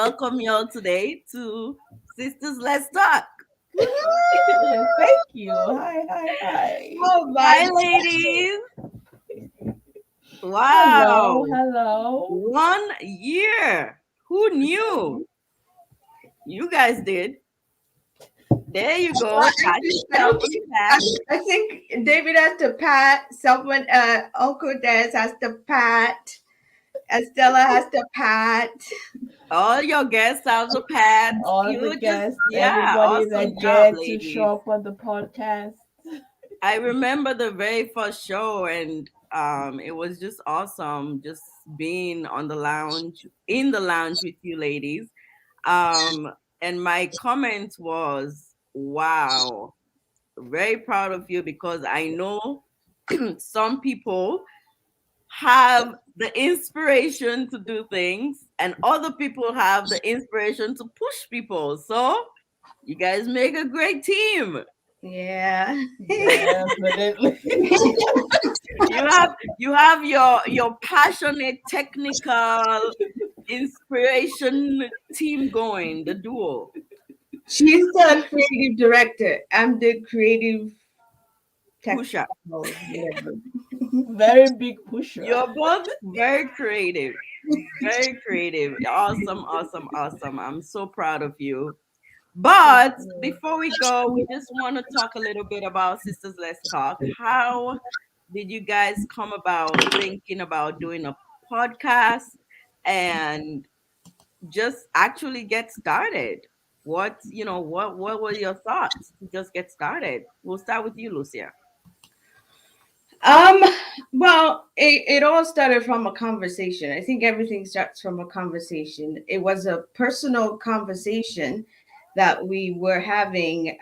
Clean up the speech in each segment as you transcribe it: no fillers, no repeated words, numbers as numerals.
welcome y'all today to Sisters Let's Talk. Thank you. Hi. Oh my Hi, ladies. Hello, Wow. hello. 1 year. Who knew? You guys did. There you go. Pat I yourself don't on the think back. I think David has to pat someone Uncle Des has to pat. Estella has to pat. All your guests have a pat. All the You just, guests, yeah, everybody awesome that job, dared to ladies. show up on the podcast. I remember the very first show, and it was just awesome just being on the lounge, in the lounge with you ladies. Um, and my comment was, wow, very proud of you because I know some people have the inspiration to do things, and other people have the inspiration to push people. So you guys make a great team. Yeah. Definitely. You have your passionate technical inspiration team going, the duo She's the creative director. I'm the creative pusher. technical whatever. Very big pusher. You're both very creative. Very creative. Awesome, awesome, awesome. I'm so proud of you. But before we go, we just want to talk a little bit about Sisters Let's Talk. How did you guys come about thinking about doing a podcast and just actually get started? What were your thoughts to just get started? We'll start with you, Lucia. Um, well, it all started from a conversation. I think everything starts from a conversation. It was a personal conversation that we were having.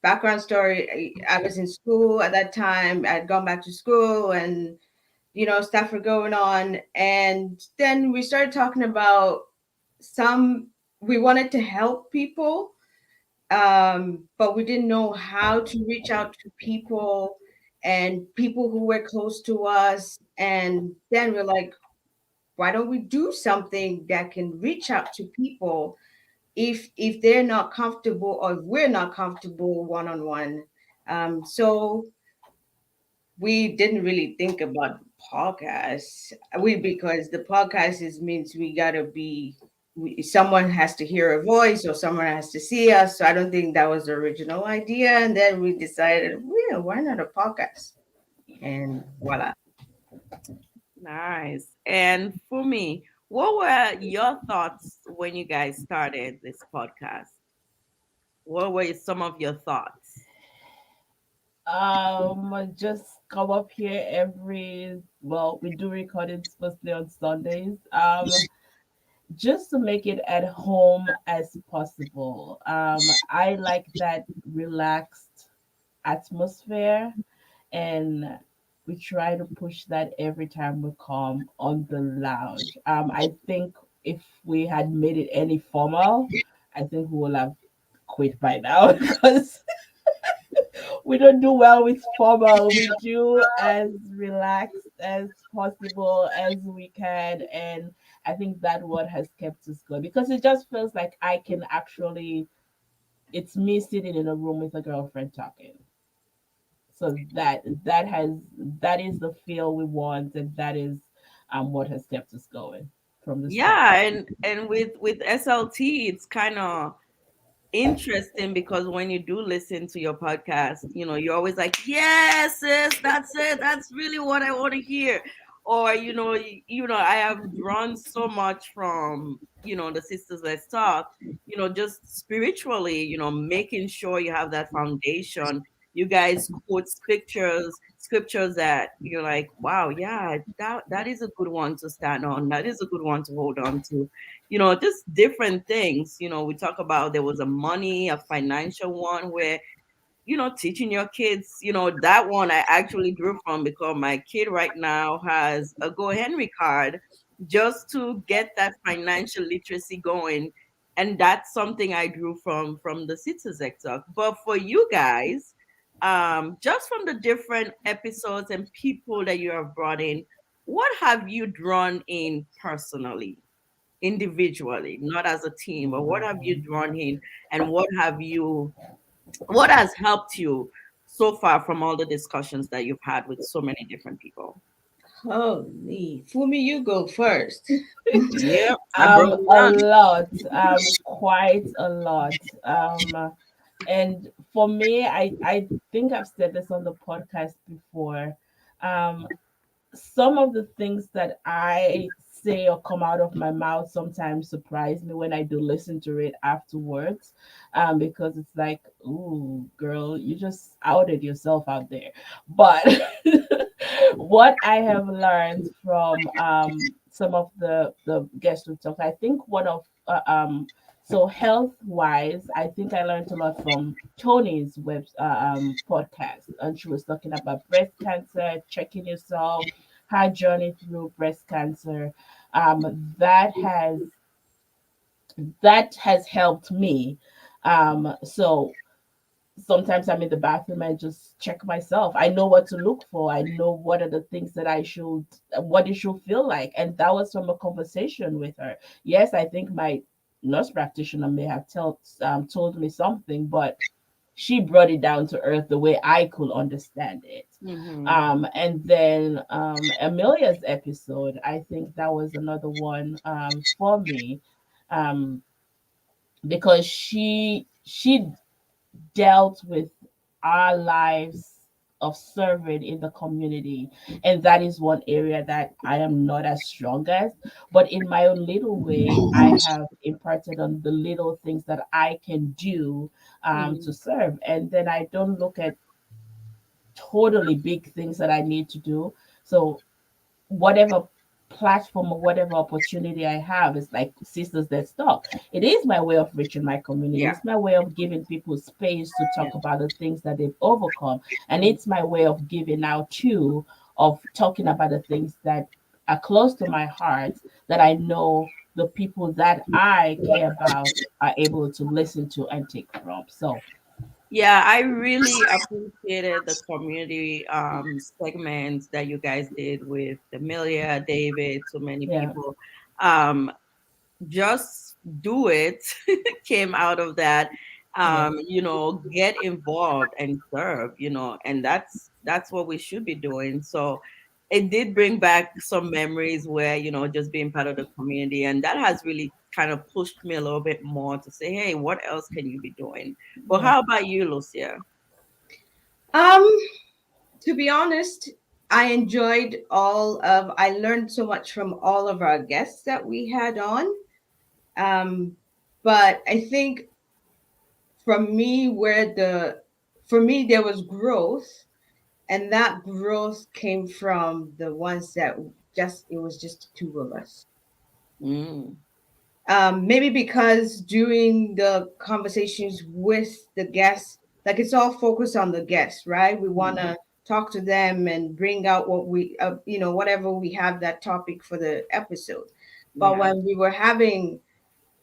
Background story, I was in school at that time. I'd gone back to school and, stuff were going on. And then we started talking about some, we wanted to help people, but we didn't know how to reach out to people and people who were close to us. And then we're like, why don't we do something that can reach out to people if they're not comfortable or if we're not comfortable one on one. So we didn't really think about podcasts. We because the podcast is means we gotta be someone has to hear a voice or someone has to see us. So I don't think that was the original idea. And then we decided, well, why not a podcast? And voila. Nice. And for me, what were your thoughts when you guys started this podcast? What were some of your thoughts? Just come up here we do recordings mostly on Sundays. Just to make it at home as possible. I like that relaxed atmosphere, and we try to push that every time we come on the lounge. I think if we had made it any formal, I think we would have quit by now because we don't do well with formal. We do as relaxed as possible as we can, and I think that what has kept us going because it just feels like I can actually. It's me sitting in a room with a girlfriend talking. So that is the feel we want, and that is what has kept us going from the start. Yeah, and with SLT, it's kind of interesting because when you do listen to your podcast, you're always like, yes, sis, that's it. That's really what I want to hear. Or, I have drawn so much from, the Sisters Let's Talk, just spiritually, making sure you have that foundation. You guys quote scriptures that you're like, wow, yeah, that is a good one to stand on. That is a good one to hold on to, just different things. We talk about there was a financial one where, teaching your kids, that one I actually drew from because my kid right now has a Go Henry card just to get that financial literacy going. And that's something I drew from the Sisters Talk. But for you guys, just from the different episodes and people that you have brought in, what have you drawn in personally individually, not as a team, but what have you drawn in, and what has helped you so far from all the discussions that you've had with so many different people? Holy, Fumi, you go first. Yep, I broke it A down. lot, quite a lot. And for me, I think I've said this on the podcast before. Um, some of the things that I say or come out of my mouth sometimes surprise me when I do listen to it afterwards, because it's like, ooh, girl, you just outed yourself out there. But what I have learned from some of the guests who talk, I think one of so health wise, I think I learned a lot from Tony's podcast, and she was talking about breast cancer, checking yourself, her journey through breast cancer. That has helped me. So sometimes I'm in the bathroom and just check myself. I know what to look for. I know what are the things that what it should feel like. And that was from a conversation with her. Yes, I think my nurse practitioner may have told me something, but she brought it down to earth the way I could understand it. Mm-hmm. And then Amelia's episode, I think that was another one for me, um, because she dealt with our lives of serving in the community, and that is one area that I am not as strong as, but in my own little way I have imparted on the little things that I can do to Mm-hmm. serve, and then I don't look at totally big things that I need to do. So whatever platform or whatever opportunity I have is like Sisters Let's Talk. It is my way of reaching my community. Yeah. It's my way of giving people space to Yeah. talk about the things that they've overcome. And Mm. it's my way of giving out too, of talking about the things that are close to my heart, that I know the people that I care about are able to listen to and take from. So Yeah, I really appreciated the community segments that you guys did with Amelia, David, so many yeah, people. Just do it came out of that. yeah, Get involved and serve, and that's what we should be doing. So it did bring back some memories where, just being part of the community, and that has really kind of pushed me a little bit more to say, hey, what else can you be doing? But yeah, how about you, Lucia? Um, to be honest, I learned so much from all of our guests that we had on. Um, but I think from me, for me, there was growth, and that growth came from the ones that it was just the two of us. Mm, Maybe because during the conversations with the guests, like it's all focused on the guests, right? We want mhm. to talk to them and bring out whatever we have that topic for the episode. But Yeah. when we were having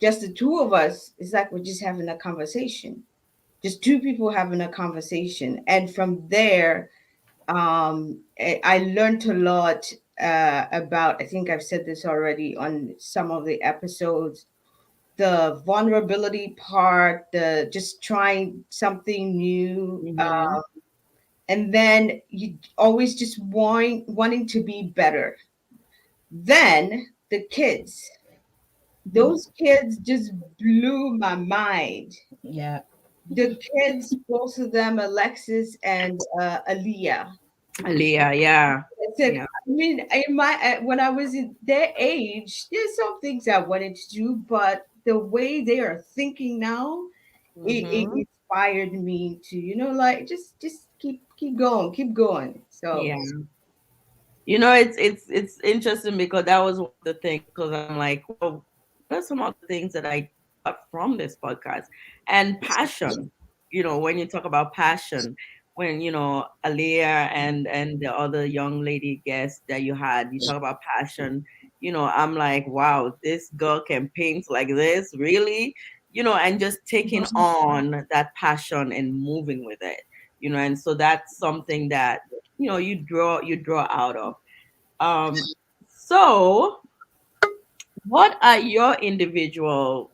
just the two of us, it's like we're just having a conversation, just two people having a conversation. And from there, I learned a lot about, I think I've said this already on some of the episodes, the vulnerability part, the just trying something new, Mm-hmm. and then you always just wanting to be better. Then the kids, those kids just blew my mind. yeah, The kids, both of them, Alexis and Aaliyah. Leah, yeah. It's like, Yeah. I mean, when I was in their age, there's some things I wanted to do, but the way they are thinking now, it Mm-hmm. inspired me to, like just keep going, keep going. So, Yeah. It's interesting because that was one of the things, because I'm like, well, what are some of the things that I got from this podcast? And passion, when you talk about passion, when Aliyah and the other young lady guest that you had, you talk about passion, I'm like, wow, this girl can paint like this, really? And just taking on that passion and moving with it, and so that's something that you draw out of. um, so What are your individual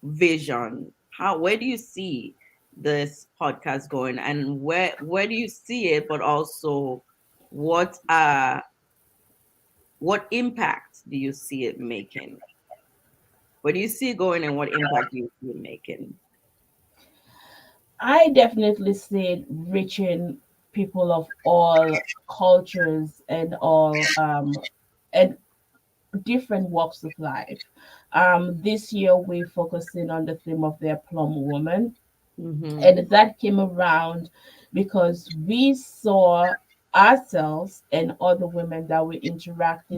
vision? How where do you see this podcast going, and where do you see it, but also what uh what impact do you see it making? Where do you see it going, and what impact do you see it making? I definitely see it reaching people of all cultures and all and different walks of life. This year we're focusing on the theme of the plum woman, Mm-hmm. and that came around because we saw ourselves and other women that we interact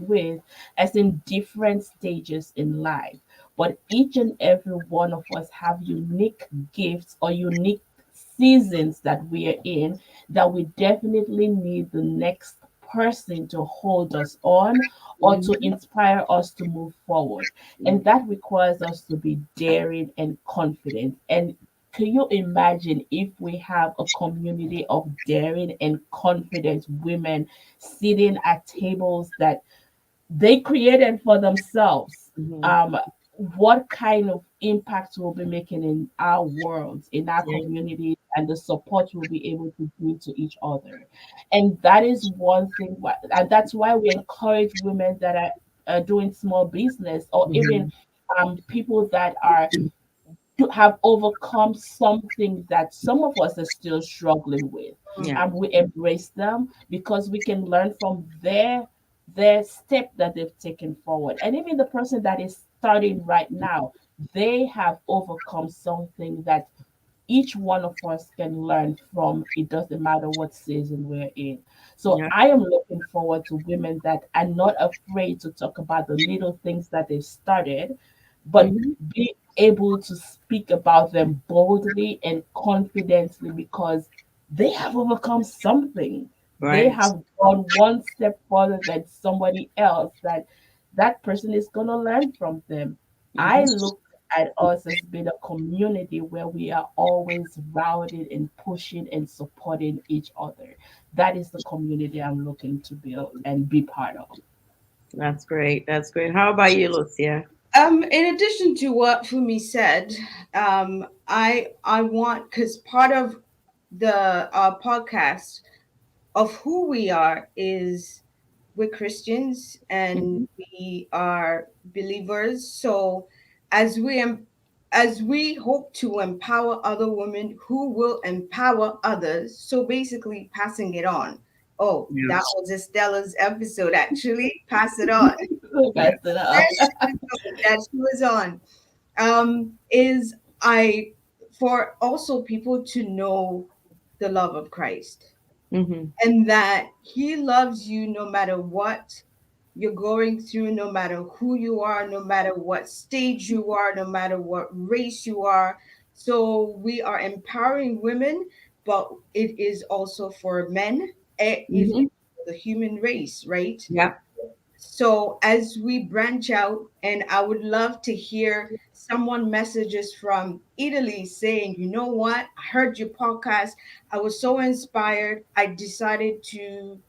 with as in different stages in life, but each and every one of us have unique gifts or unique seasons that we are in, that we definitely need the next person to hold us on or to Mm-hmm. inspire us to move forward. And that requires us to be daring and confident. And can you imagine if we have a community of daring and confident women sitting at tables that they created for themselves? Mm-hmm. Um, what kind of impact we'll be making in our world, in our Yeah. community, and the support we'll be able to give to each other. And that is one thing, and that's why we encourage women that are doing small business, or even Mm-hmm. people that are to have overcome something that some of us are still struggling with. Yeah. And we embrace them because we can learn from their step that they've taken forward. And even the person that is starting right now, they have overcome something that each one of us can learn from. It doesn't matter what season we're in. So Yeah. I am looking forward to women that are not afraid to talk about the little things that they've started, but Mm-hmm. be able to speak about them boldly and confidently because they have overcome something. They Right. have gone one step further than somebody else, that person is going to learn from them. I Mm-hmm. look at us as being a community where we are always routed and pushing and supporting each other. That is the community I'm looking to build and be part of. That's great. That's great. How about you, Lucia? In addition to what Fumi said, I want, because part of the podcast of who we are is we're Christians and Mm-hmm. we are believers. So as we hope to empower other women who will empower others, so basically passing it on. Oh, Yeah. that was Estella's episode actually. Pass it on. Yeah. That's it up. First episode that she was on is I for also people to know the love of Christ, Mm-hmm. and that he loves you no matter what you're going through, no matter who you are, no matter what stage you are, no matter what race you are. So we are empowering women, but it is also for men, even Mm-hmm. the human race, right? Yeah. So as we branch out, and I would love to hear someone messages from Italy saying, you know what, I heard your podcast, I was so inspired, I decided to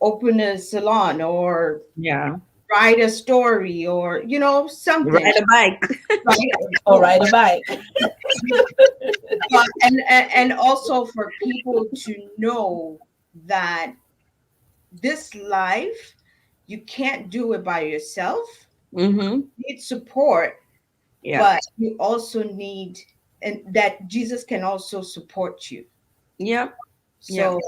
open a salon or Yeah. write a story or something. Ride a bike. Right? Or ride a bike. But and also for people to know that this life, you can't do it by yourself. Mm-hmm. You need support, Yeah. but you also need, and that Jesus can also support you. Yeah. Yeah. So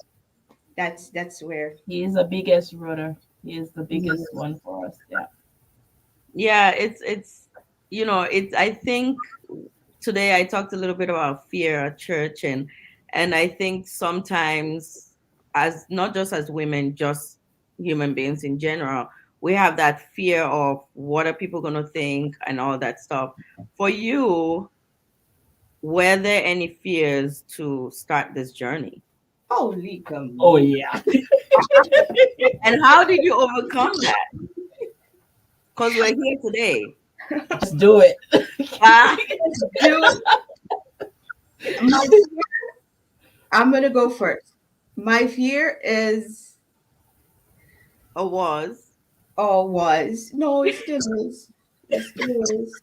that's where. He is the biggest rudder. He is the Mhm. biggest one for us. Yeah. Yeah. It's it's I think today I talked a little bit about fear at church, and I think sometimes, as not just as women, just human beings in general, we have that fear of what are people going to think and all that stuff. For you, were there any fears to start this journey, Holy Oh come. yeah. and how did you overcome that? Because we're here today. Just do it. Ah. Dude, my I'm gonna go first. My fear is Or was. or was, no, it still is. It still is.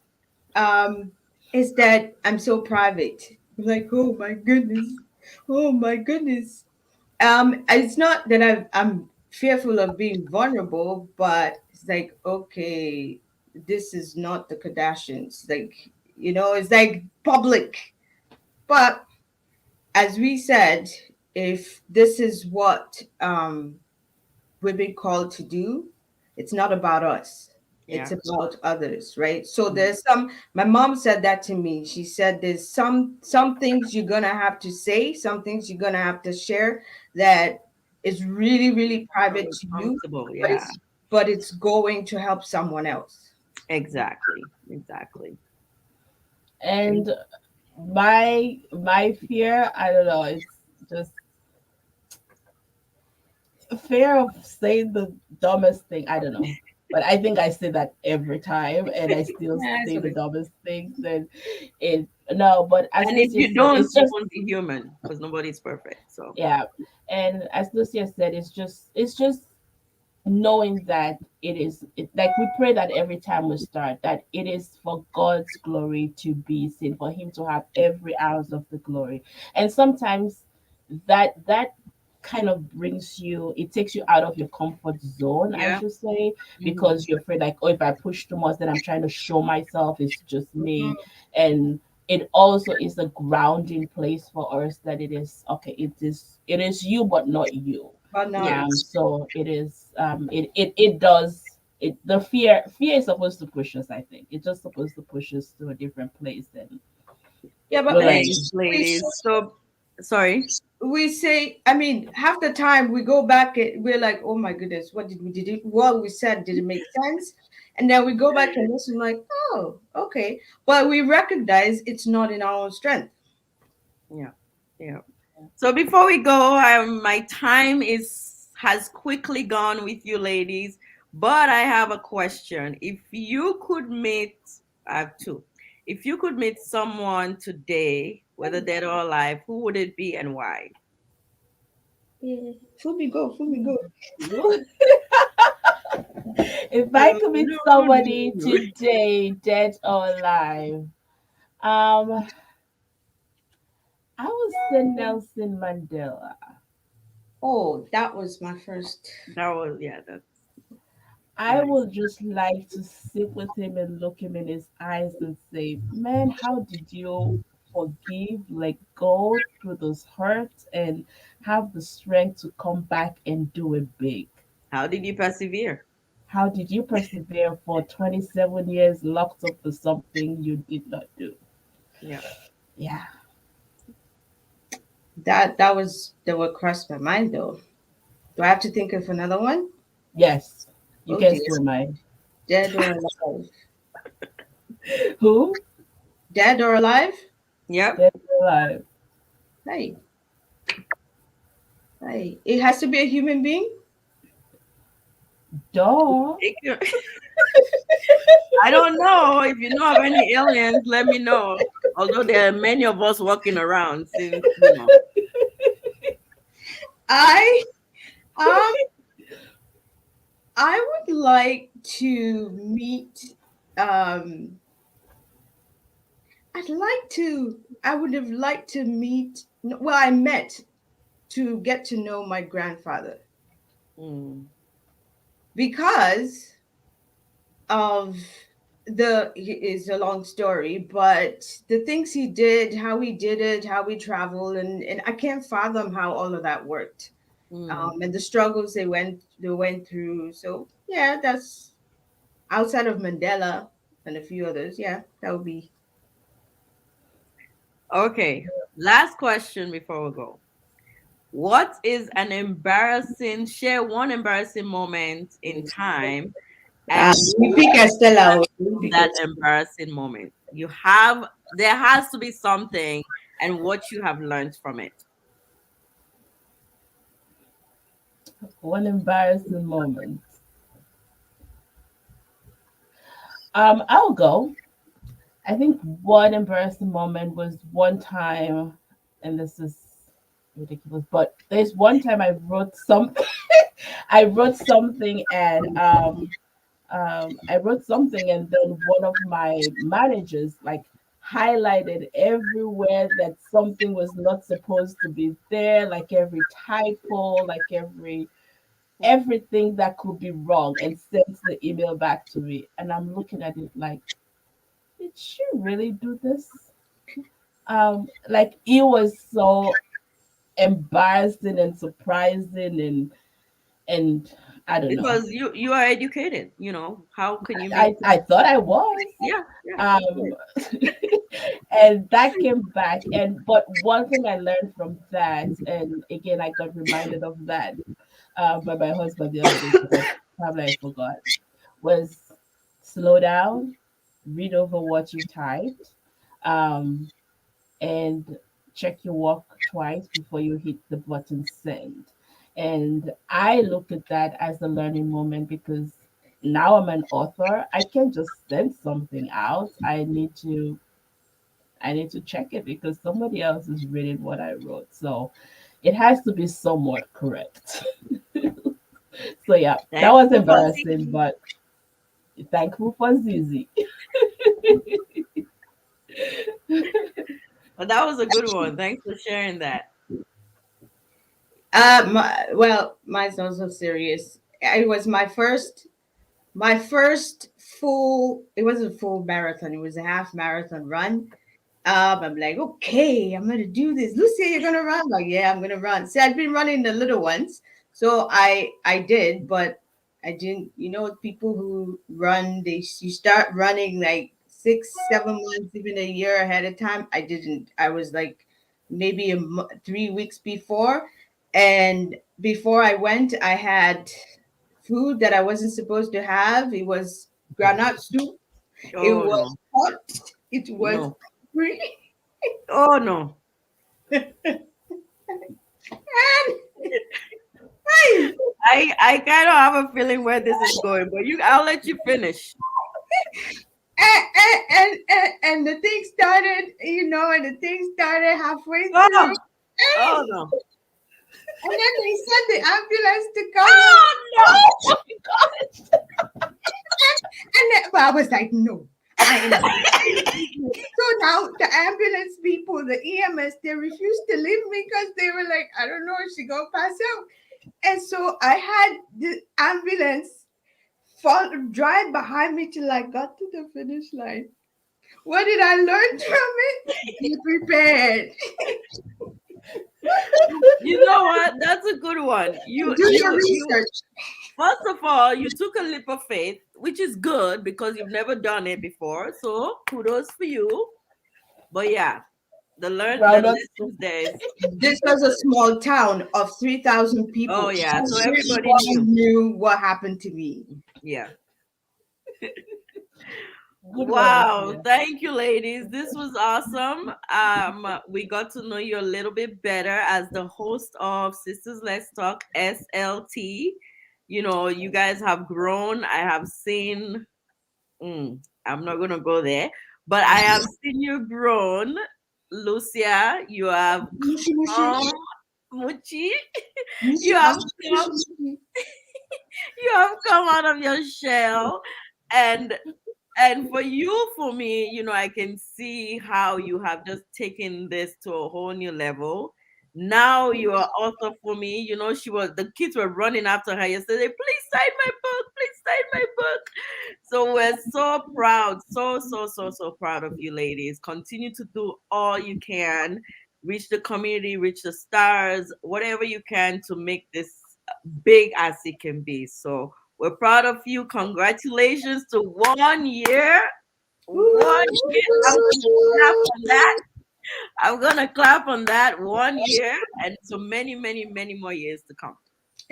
Um, is that I'm so private. I'm like, oh my goodness. Oh my goodness. It's not that I'm fearful of being vulnerable, but it's like, okay, this is not the Kardashians. Like, it's like public. But as we said, if this is what we've been called to do, it's not about us. It's Yeah. about others, right? So Mhm. there's my mom said that to me. She said there's some things you're gonna have to say, some things you're gonna have to share that is really, really private to you, Uncomfortable. but Yeah. it's going to help someone else. Exactly. Exactly. And my fear, I don't know, it's just fear of saying the dumbest thing. I don't know. But I think I say that every time and I still Yeah, that's say the okay. dumbest things and it no, but as And if Lucia you said, don't, it's you just won't be human because nobody's perfect. So yeah. And as Lucia said, it's just knowing that like we pray that every time we start that it is for God's glory to be seen, for him to have every ounce of the glory. And sometimes that kind of brings you, it takes you out of your comfort zone, I yeah. should say, Hmm. because you're afraid like, oh, if I push too much then I'm trying to show myself it's just me. Mhm. And it also is a grounding place for us that it is okay, it is you but not you. But not Yes. So it is it does it the fear is supposed to push us, I think. It's just supposed to push us to a different place and yeah, but we're Thanks, ready. we ladies. So sorry. we say, I mean, half the time we go back and we're like, oh my goodness, what did it what we said, did it make sense? And then we go back and listen like, oh, okay, but we recognize it's not in our own strength. Yeah. Yeah. So before we go, my time is has quickly gone with you ladies, but I have a question. If you could meet, I have two. If you could meet someone today, whether dead or alive, who would it be and why? Yeah. Fumi, go, Fumi, go. If I could meet somebody today, dead or alive, um I would say Nelson Mandela. Oh, that was my first. That was yeah, that's I nice. would just like to sit with him and look him in his eyes and say, man, how did you forgive, let go through those hurts, and have the strength to come back and do it big? How did you persevere? How did you persevere for 27 years locked up for something you did not do? Yeah. Yeah. That would cross my mind though. Do I have to think of another one? Yes. You Oh can dear. steal mine. Dead or alive? Who? Dead or alive? Yep. Dead or alive. Hey, hey. It has to be a human being? Duh. Take your- I don't know if you know of any aliens. Let me know. Although there are many of us walking around, since I um I would like to meet um I would have liked to meet, well, I met to get to know my grandfather mm, because of it's a long story, but the things he did, how he did it, how he traveled, and I can't fathom how all of that worked. mm. And the struggles they went through. So yeah, that's outside of Mandela and a few others. Yeah, that would be. Okay. Last question before we go. What is an embarrassing, share one embarrassing moment in time and You pick Estella. You from pick that Estella. embarrassing moment? You have, there has to be something and what you have learned from it. One embarrassing moment. I'll go. I think one embarrassing moment was one time, and this is ridiculous, but there's one time I wrote something. I wrote something, and I wrote something, and then one of my managers like highlighted everywhere that something was not supposed to be there, like every typo, like everything that could be wrong, and sent the email back to me. And I'm looking at it like, did she really do this? Like it was so embarrassing and surprising, and I don't know. Because you are educated, how can you make I thought I was. yeah, yeah, of Um, course. and that came back. And but one thing I learned from that, and again I got reminded of that by my husband the other day because I probably I forgot, was slow down, read over what you typed, um, and check your work twice before you hit the button send. And I look at that as a learning moment because now I'm an author. I can't just send something out. I need to check it because somebody else is reading what I wrote. So it has to be somewhat correct. So yeah, that was Thankful for embarrassing, Zizi. but thankful for Zizi. But that was a good one. Thanks for sharing that. Well, mine's also serious. It was my first full. It wasn't a full marathon. It was a half marathon run. I'm like, okay, I'm gonna do this. Lucia, you're gonna run? Like, yeah, I'm gonna run. See, I've been running the little ones, so I did, but I didn't. People who run, you start running like 6, 7 months, even a year ahead of time. I didn't. I was like maybe 3 weeks before, and before I went, I had food that I wasn't supposed to have. It was granite soup. It Oh was no, hot. It was no. free. Oh no. And hey, I kind of have a feeling where this is going, but I'll let you finish. and the thing started, and the thing started halfway through, Oh, and, oh no. and then they sent the ambulance to come up, Oh no. Oh my gosh. but I was like, no, I am. So now the ambulance people, the EMS, they refused to leave me because they were like, I don't know if she gonna pass out. And so I had the ambulance drive behind me till I got to the finish line. What did I learn from it? Be prepared. You know what? That's a good one. You Do your you you research. first of all, you took a leap of faith, which is good because you've never done it before. So kudos for you. But yeah, the Groundnut soup. lessons there is This was a small town of 3,000 oh people. yeah, so everybody Everyone knew. knew what happened to me. Yeah. Good one, Wow, Lucia. thank you, ladies. This was awesome. We got to know you a little bit better as the host of Sisters Let's Talk SLT. You guys have grown. I have seen. I'm not gonna go there, but I have seen you grown, Lucia. You have Mushi, mushi, come, Muchi. mushi, You have mushi, come. mushi. You have come out of your shell, and and for you, for me, I can see how you have just taken this to a whole new level. Now you are also for me. The kids were running after her yesterday. Please sign my book. Please sign my book. So we're so proud, so so so so proud of you, ladies. Continue to do all you can, reach the community, reach the stars, whatever you can to make this big as it can be. So we're proud of you. Congratulations to 1 year. 1 year. I'm gonna clap on that. I'm gonna clap on that 1 year and so many, many, many more years to come.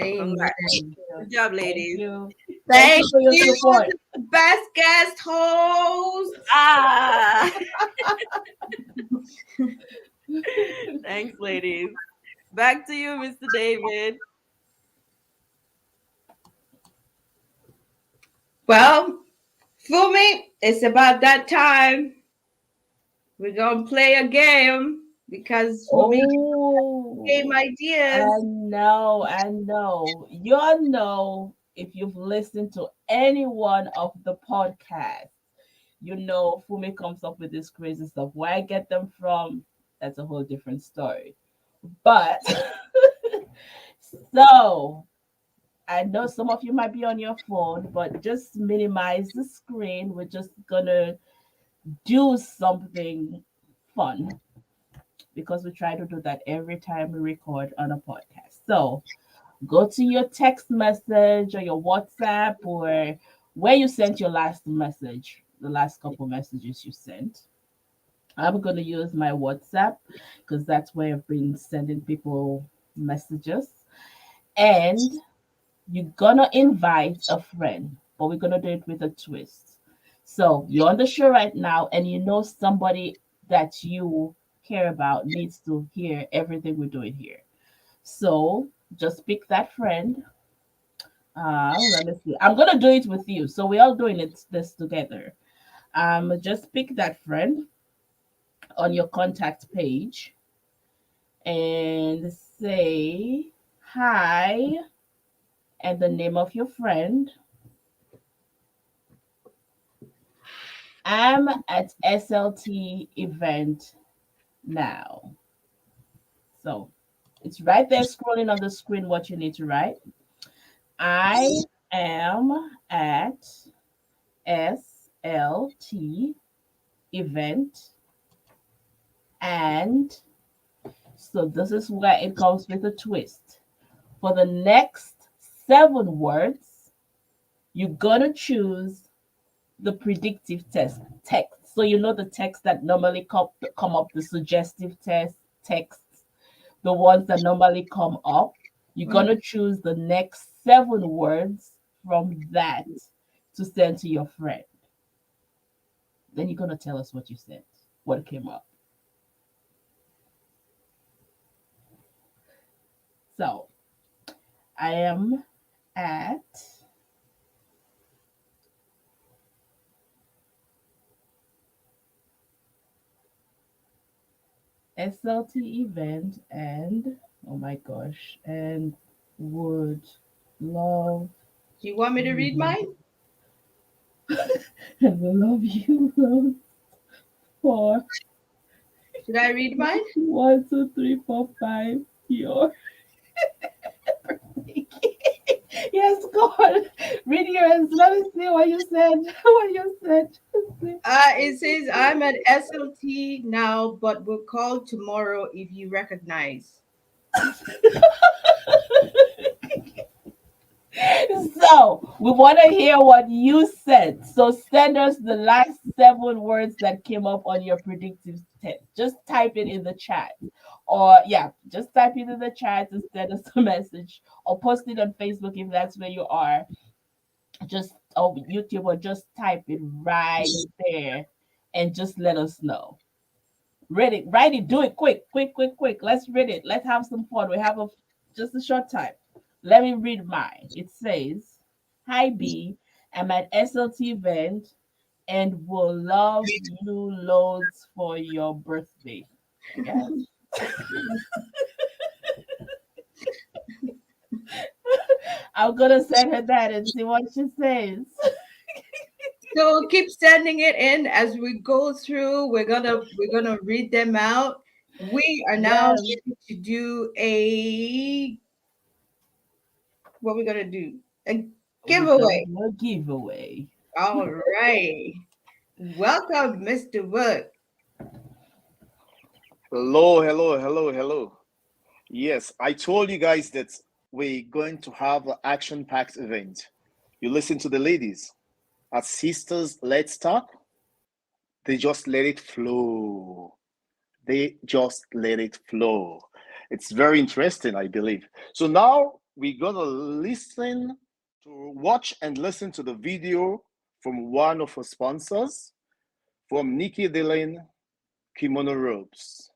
Amen. Congrats. Thank you. Good job, Thank ladies. you. Thank Thank you for your you, support. the best guest host. Ah, thanks, ladies. Back to you, Mr. David. Well, Fumi, it's about that time. We're gonna play a game because Fumi gave Oh, ideas. I know, I know. You all know if you've listened to any one of the podcasts, you know Fumi comes up with this crazy stuff. Where I get them from, that's a whole different story. But so I know some of you might be on your phone, but just minimize the screen. We're just gonna do something fun because we try to do that every time we record on a podcast. So go to your text message or your WhatsApp or where you sent your last message, the last couple messages you sent. I'm going to use my WhatsApp because that's where I've been sending people messages. And you're going to invite a friend, but we're going to do it with a twist. So you're on the show right now, and you know somebody that you care about needs to hear everything we're doing here. So just pick that friend. Let me see. I'm gonna do it with you. So we're all doing it this together. Just pick that friend on your contact page and say hi and the name of your friend. I'm at SLT event now. So it's right there scrolling on the screen what you need to write. I am at SLT event. And so this is where it comes with a twist. For the next 7 words, you're gonna choose the predictive text. So you know the text that normally come up, the suggestive texts, the ones that normally come up. You're gonna choose the next 7 words from that to send to your friend. Then you're gonna tell us what you sent, what came up. So I am at SLT event and oh my gosh, and would love Do you want me to read you mine? and will love you loads for Should I read mine? 1, 2, 3, 4, 5 your yes, go on. Read yours. Let me see what you said. What you said. It says I'm at SLT now, but will call tomorrow if you recognize. So we want to hear what you said. So send us the last 7 words that came up on your predictive test. Just type it in the chat. Or yeah, just type it in the chat and send us a message. Or post it on Facebook if that's where you are. Just or YouTube or just type it right there and just let us know. Read it, write it, do it quick, quick, quick, quick. Let's read it. Let's have some fun. We have just a short time. Let me read mine. It says, "Hi B, I'm at SLT event and will love you loads for your birthday." Yeah. I'm gonna send her that and see what she says. So keep sending it in as we go through. We're gonna read them out. We are now Yes, going to do a what we're gonna do a we're gonna giveaway. do a giveaway. All right. Welcome, Mr. Wood. Hello, hello, hello, hello. Yes, I told you guys that we're going to have an action-packed event. You listen to the ladies at Sisters Let's Talk. They just let it flow. They just let it flow. It's very interesting, I believe. So now we're gonna watch and listen to the video from one of our sponsors, from Nikki Dylan Kimono Robes.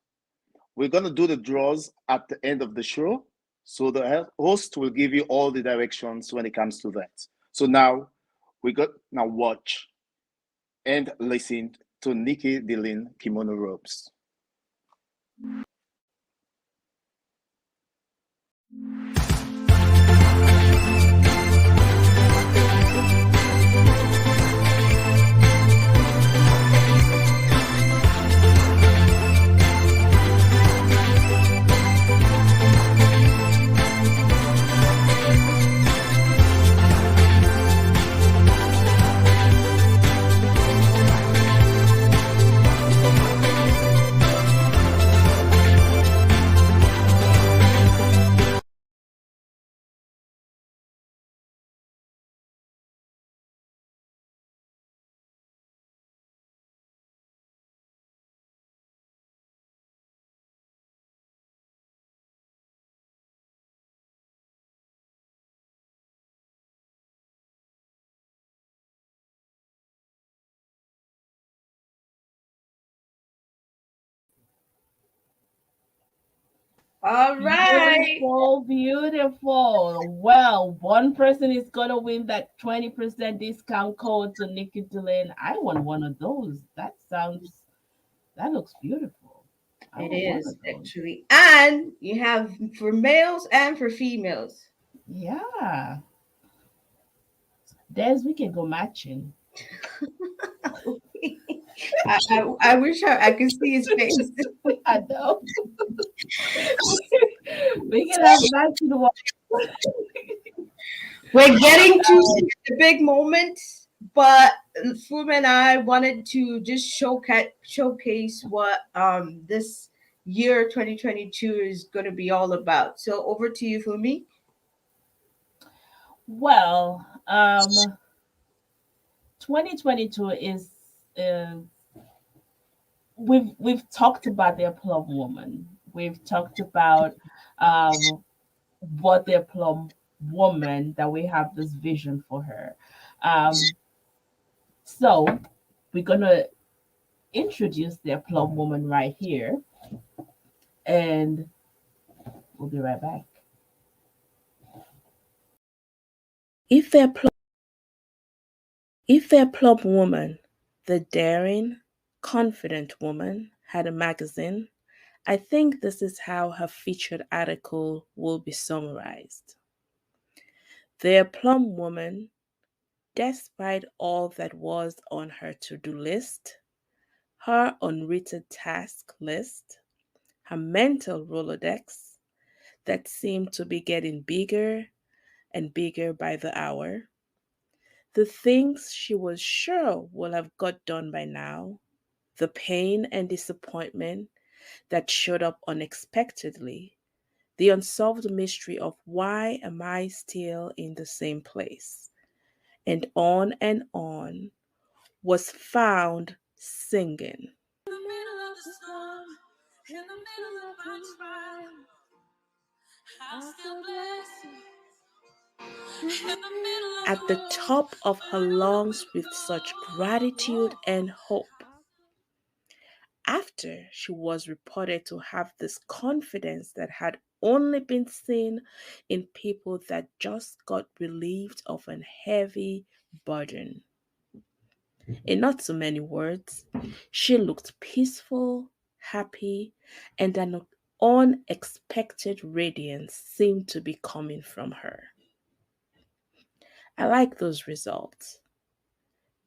We're going to do the draws at the end of the show. So the host will give you all the directions when it comes to that. So now watch and listen to Nikki Dylan Kimono Robes. All right. Beautiful, beautiful. Well, one person is gonna win that 20% discount code to Nikki Delane. I want one of those. That looks beautiful. I It want one is of those. actually. And you have for males and for females. Yeah. Des, we can go matching. I wish I could see his face. I know. We can have matching one. We're getting to the big moment, but Fum and I wanted to just showcase what this year 2022 is going to be all about. So over to you, Fumi. Well, 2022 is uh, we've talked about the plum woman. We've talked about um what the plum woman that we have this vision for her. Um, so we're gonna introduce the plum woman right here, and we'll be right back. If they're If their plump woman, the daring, confident woman, had a magazine, I think this is how her featured article will be summarized. Their plump woman, despite all that was on her to do list, her unwritten task list, her mental Rolodex that seemed to be getting bigger and bigger by the hour, the things she was sure would have got done by now, the pain and disappointment that showed up unexpectedly, the unsolved mystery of why am I still in the same place, and on, was found singing. In the middle of the storm, in the middle of my trial, I'll still bless you. In the middle of at the top of her lungs with such gratitude and hope. After she was reported to have this confidence that had only been seen in people that just got relieved of an heavy burden. In not so many words, she looked peaceful, happy, and an unexpected radiance seemed to be coming from her. I like those results.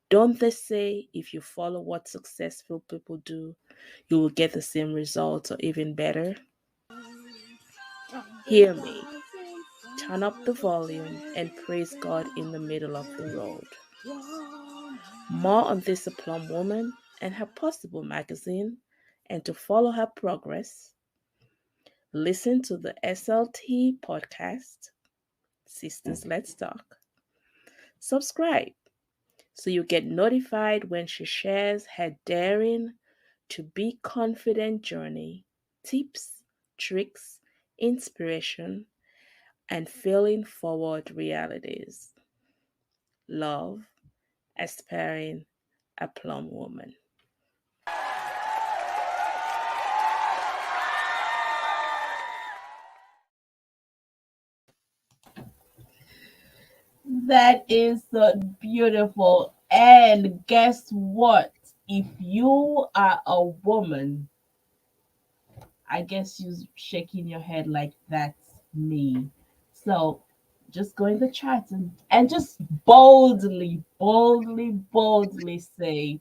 Don't they say if you follow what successful people do, you will get the same results or even better? Hear me. Turn up the volume and praise God in the middle of the road. More on this plum woman and her possible magazine, and to follow her progress, listen to the SLT podcast, Sisters Let's Talk. Subscribe so you get notified when she shares her daring to be confident journey, tips, tricks, inspiration, and failing forward realities. Love, aspiring a plum woman. That is so beautiful. And guess what? If you are a woman, I guess you're shaking your head like that's me. So just go in the chat and just boldly say,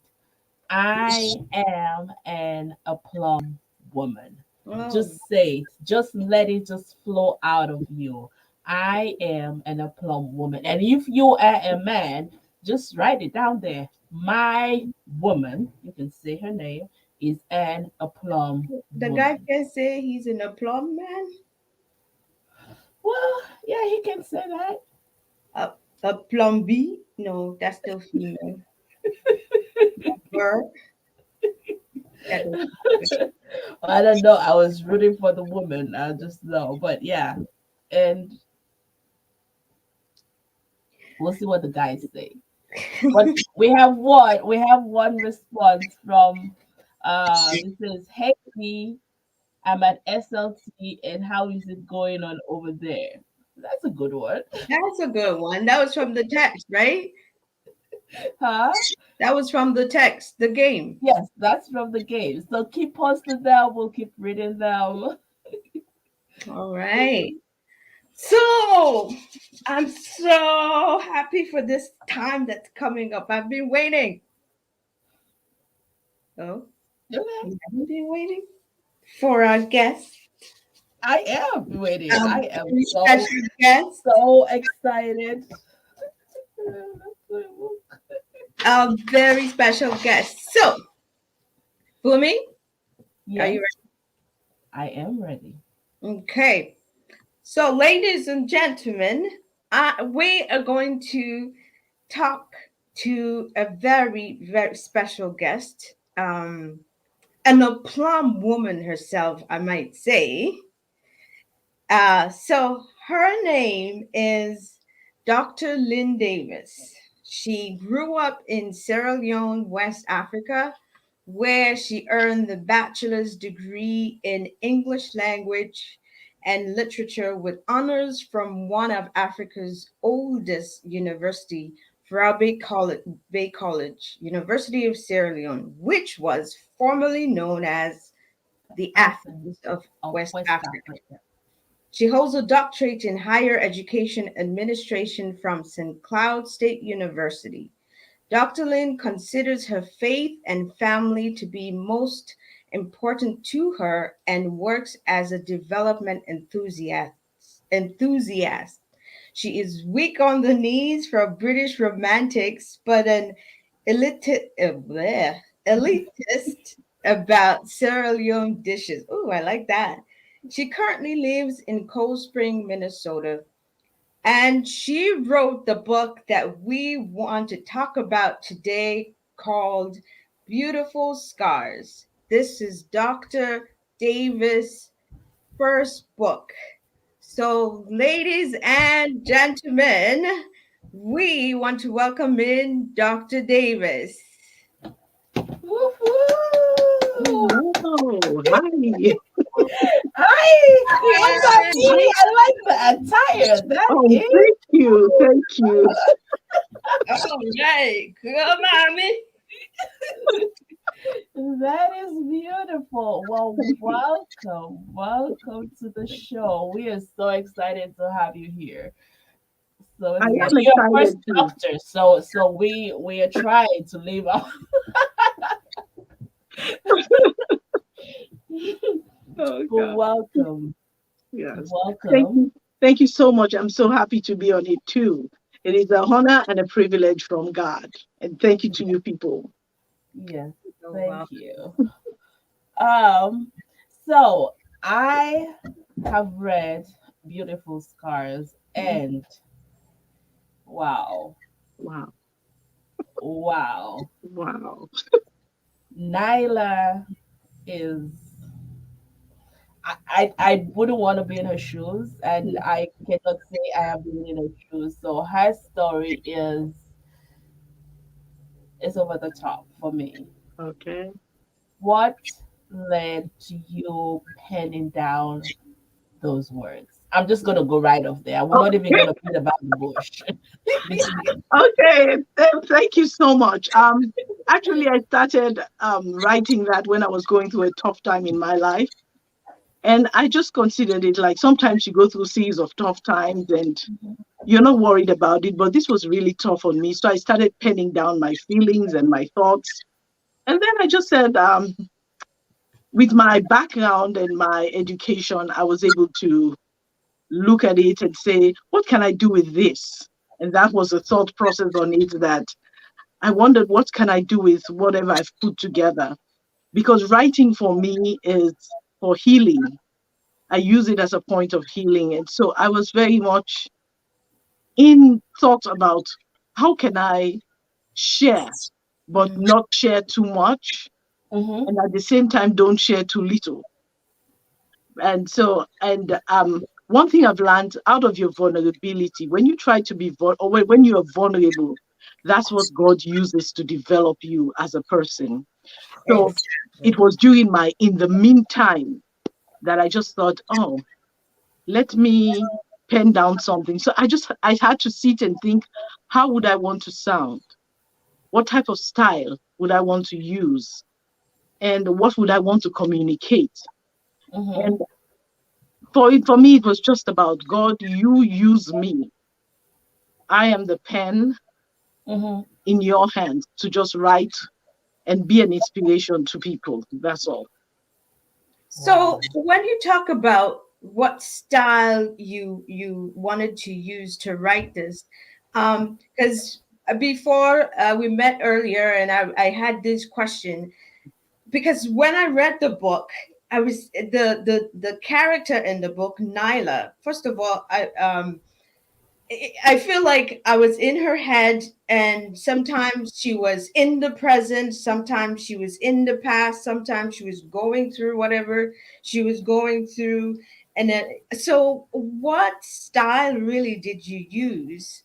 I am an a plum woman. Oh, Just say it. Just let it just flow out of you. I am an a plum woman. And if you are a man, just write it down there. My woman, you can say her name, is an a plum the guy woman. can say he's an aplomb man. Well, yeah, he can say that. A a plumby? No, that's still female. Her. That is I don't know. I was rooting for the woman. I just know. But yeah. And we'll see what the guys say. But we have one. We have one response from this is Haley I'm at SLT, and how is it going on over there? That's a good one. That's a good one. That was from the text, right? Huh? That was from the text, the game. Yes, that's from the game. So keep posting them. We'll keep reading them. All right. So I'm so happy for this time that's coming up. I've been waiting. Oh, Okay. you haven't been waiting for our guest, I am waiting. our I am very so special guest, so excited. our very special guest. So, Fumi, are Yes, you I am ready. ready? Okay. So, ladies and gentlemen, we are going to talk to a very, very special guest, an aplomb woman herself, I might say. So her name is Dr. Lynn Davis. She grew up in Sierra Leone, West Africa, where she earned the bachelor's degree in English language and literature with honors from one of Africa's oldest university, Bay College, University of Sierra Leone, which was formerly known as the Athens Athens of of West West Africa. Africa. She holds a doctorate in higher education administration from St. Cloud State University. Dr. Lynn considers her faith and family to be most important to her and works as a development enthusiast. She is weak on the knees for British romantics, but an elitist about Sierra Leone dishes. Oh, I like that. She currently lives in Cold Spring, Minnesota, and she wrote the book that we want to talk about today called Beautiful Scars. This is Dr. Davis' first book. So, ladies and gentlemen, we want to welcome in Dr. Davis. Woohoo! Oh, hi. Hi, Yeah. Mommy. I like the attire. That Oh, is. thank you. Thank you. All right. Come on, me. That is beautiful. Well, welcome to the show. We are so excited to have you here. So I it's good. am You're first excited too. doctor, so we are trying to live up. Oh, But God. welcome, Yes. Thank welcome. you. Thank you so much. I'm so happy to be on it too. It is an honor and a privilege from God. And thank you to you people. Yes, Oh, thank wow. you. Um, so I have read Beautiful Scars, and wow, Wow. wow, Wow. Nyla is. I wouldn't want to be in her shoes, and I cannot say I have been in her shoes. So her story is over the top for me. Okay. What led to you penning down those words? I'm just gonna go right off there. We're not even Okay. gonna beat about the bush. Okay. Thank you so much. Actually I started writing that when I was going through a tough time in my life. And I just considered it like sometimes you go through seas of tough times and you're not worried about it, but this was really tough on me. So I started penning down my feelings and my thoughts. And then I just said, with my background and my education, I was able to look at it and say, what can I do with this? And that was a thought process on it that I wondered, what can I do with whatever I've put together? Because writing for me is for healing. I use it as a point of healing. And so I was very much in thought about how can I share, but Mm, not share too much, Mm-hmm. and at the same time don't share too little. And so, and one thing I've learned out of your vulnerability, when you try to be or when you are vulnerable, that's what God uses to develop you as a person. So it exactly. was during my in the meantime. that I just thought, oh, let me pen down something. So I had to sit and think, how would I want to sound? What type of style would I want to use? And what would I want to communicate? Mm-hmm. And for me, it was just about God, you use me. I am the pen Mm-hmm. in your hands to just write and be an inspiration to people. That's all. Wow. So when you talk about what style you wanted to use to write this, because before we met earlier, and I had this question because when I read the book, I was the character in the book, Nyla. First of all, I feel like I was in her head, and sometimes she was in the present, sometimes she was in the past, sometimes she was going through whatever she was going through. And then, so what style really did you use?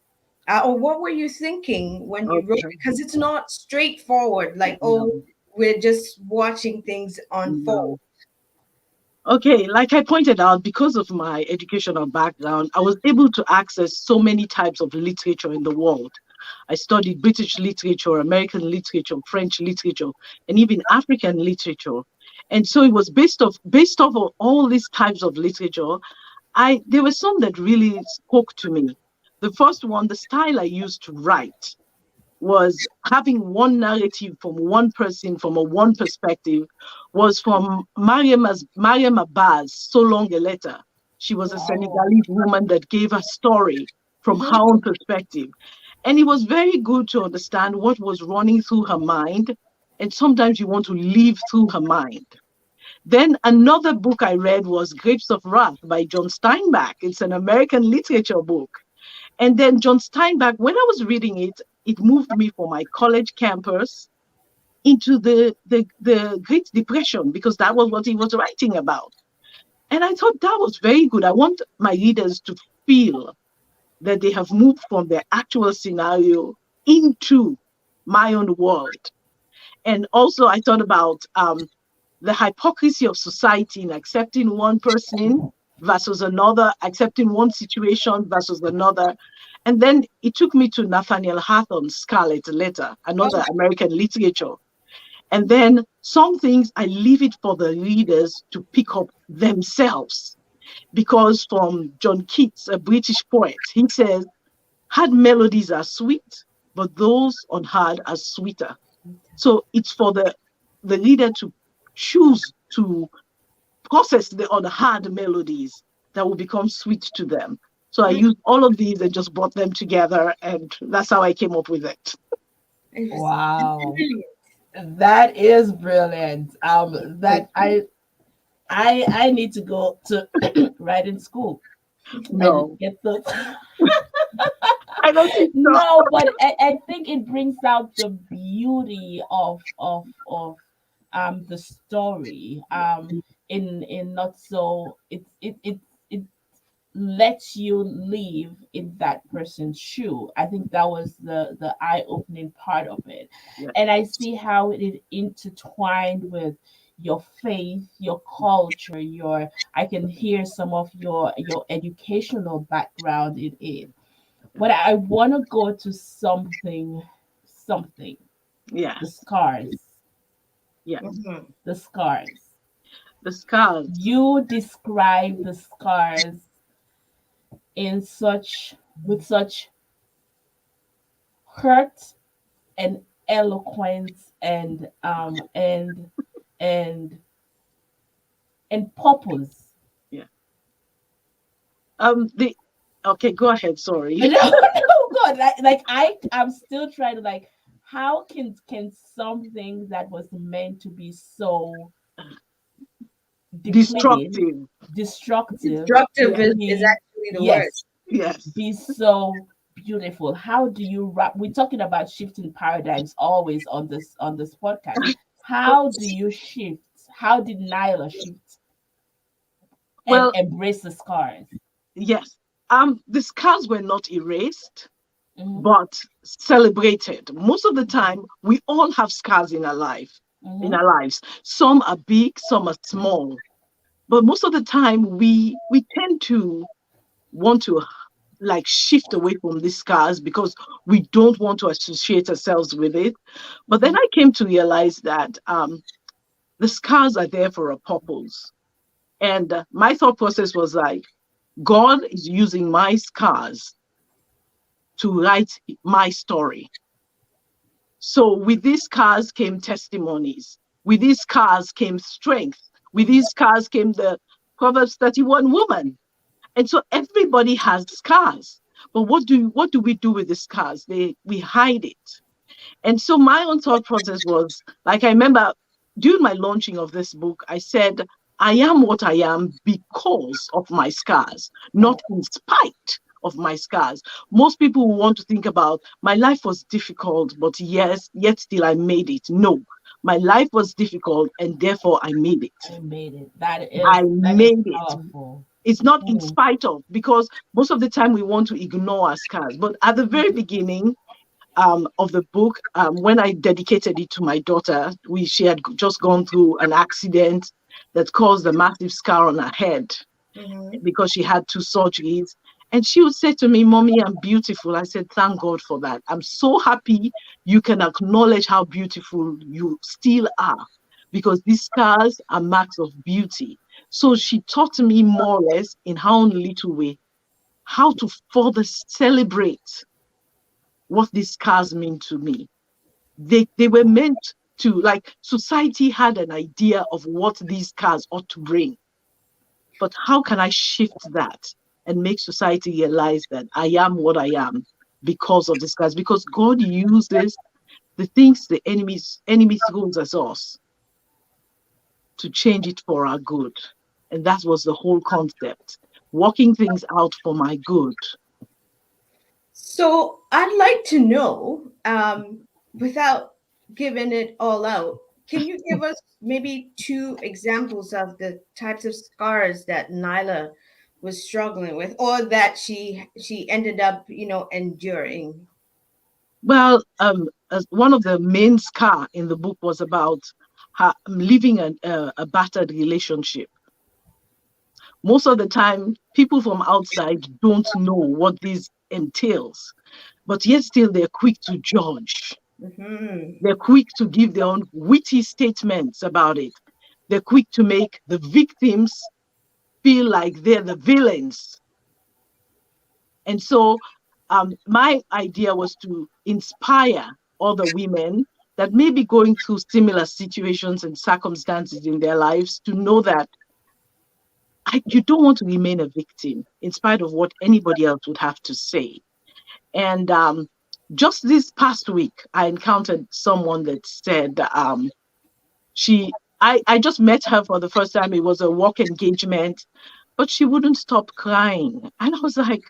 Or what were you thinking when you wrote Okay. it? Because it's not straightforward, like, No, oh, we're just watching things unfold. no. Okay, like I pointed out, because of my educational background, I was able to access so many types of literature in the world. I studied British literature, American literature, French literature, and even African literature. And so it was based off of all these types of literature. I There were some that really spoke to me. The first one, the style I used to write, was having one narrative from one person, from a one perspective, was from Mariam Abbas, So Long a Letter. She was a Wow. Senegalese woman that gave a story from Mhm. her own perspective. And it was very good to understand what was running through her mind. And sometimes you want to live through her mind. Then another book I read was Grapes of Wrath by John Steinbeck. It's an American literature book. And then John Steinbeck, when I was reading it, it moved me from my college campus into the Great Depression, because that was what he was writing about. And I thought that was very good. I want my readers to feel that they have moved from their actual scenario into my own world. And also, I thought about the hypocrisy of society in accepting one person versus another, accepting one situation versus another. And then it took me to Nathaniel Hawthorne's Scarlet Letter, another American literature. And then some things I leave it for the readers to pick up themselves. Because from John Keats, a British poet, he says, hard melodies are sweet, but those unhard are sweeter. So it's for the reader to choose to process the unheard melodies that will become sweet to them. So I Mm, used all of these and just brought them together, and that's how I came up with it. interesting. Wow. That is brilliant. That I need to go to writing school and No, get the I don't think so. no, but I think it brings out the beauty of the story in not so it lets you live in that person's shoe. I think that was the eye-opening part of it. Yeah, And I see how it intertwined with your faith, your culture, your I can hear some of your educational background in it. But I want to go to something, the yes, scars, yes. Mhm. the scars. The scars. You describe the scars in such with such hurt and eloquence and and purpose. Yeah. The Okay, go ahead. Sorry. No, no, God, like I'm still trying to like how can something that was meant to be so depleting, Destructive. destructive, Destructive is be actually the word. yes, Yes. be so beautiful. How do you wrap? We're talking about shifting paradigms always on this podcast. How do you shift? How did Nyla shift and Well, embrace the scars? yes. The scars were not erased, Hmm. but celebrated. Most of the time, we all have scars in our life, in Hmm. our lives. Some are big, some are small. But most of the time, we tend to want to like shift away from these scars because we don't want to associate ourselves with it. But then I came to realize that the scars are there for a purpose. And my thought process was like, God is using my scars to write my story. So with these scars came testimonies. With these scars came strength. With these scars came the Proverbs 31 woman. And so everybody has scars. But what do we do with the scars? We hide it. And so my own thought process was like, I remember during my launching of this book, I said, I am what I am because of my scars, not in spite of my scars. Most people want to think about my life was difficult, but yes, yet still I made it. No, my life was difficult and therefore I made it. I made it. That I is made it. powerful. It's not in Mm. spite of, because most of the time we want to ignore our scars. But at the very beginning, of the book, when I dedicated it to my daughter, she had just gone through an accident that caused a massive scar on her head Mhm. because she had two surgeries. And she would say to me, Mommy, I'm beautiful. I said, thank God for that. I'm so happy you can acknowledge how beautiful you still are, because these scars are marks of beauty. So she taught me more or less in her own little way how to further celebrate what these scars mean to me. They were meant to, like, society had an idea of what these scars ought to bring. But how can I shift that and make society realize that I am what I am because of the scars? Because God uses the things the enemy throws at us to change it for our good. And that was the whole concept. Working things out for my good. So I'd like to know, without giving it all out, can you give us maybe two examples of the types of scars that Nyla was struggling with, or that she ended up, enduring? Well, as one of the main scar in the book was about her living a battered relationship. Most of the time, people from outside don't know what this entails, but yet still they're quick to judge. Hmm. They're quick to give their own witty statements about it. They're quick to make the victims feel like they're the villains. And so my idea was to inspire other women that may be going through similar situations and circumstances in their lives to know that you don't want to remain a victim in spite of what anybody else would have to say. And just this past week, I encountered someone that said I just met her for the first time. It was a work engagement, but she wouldn't stop crying. And I was like,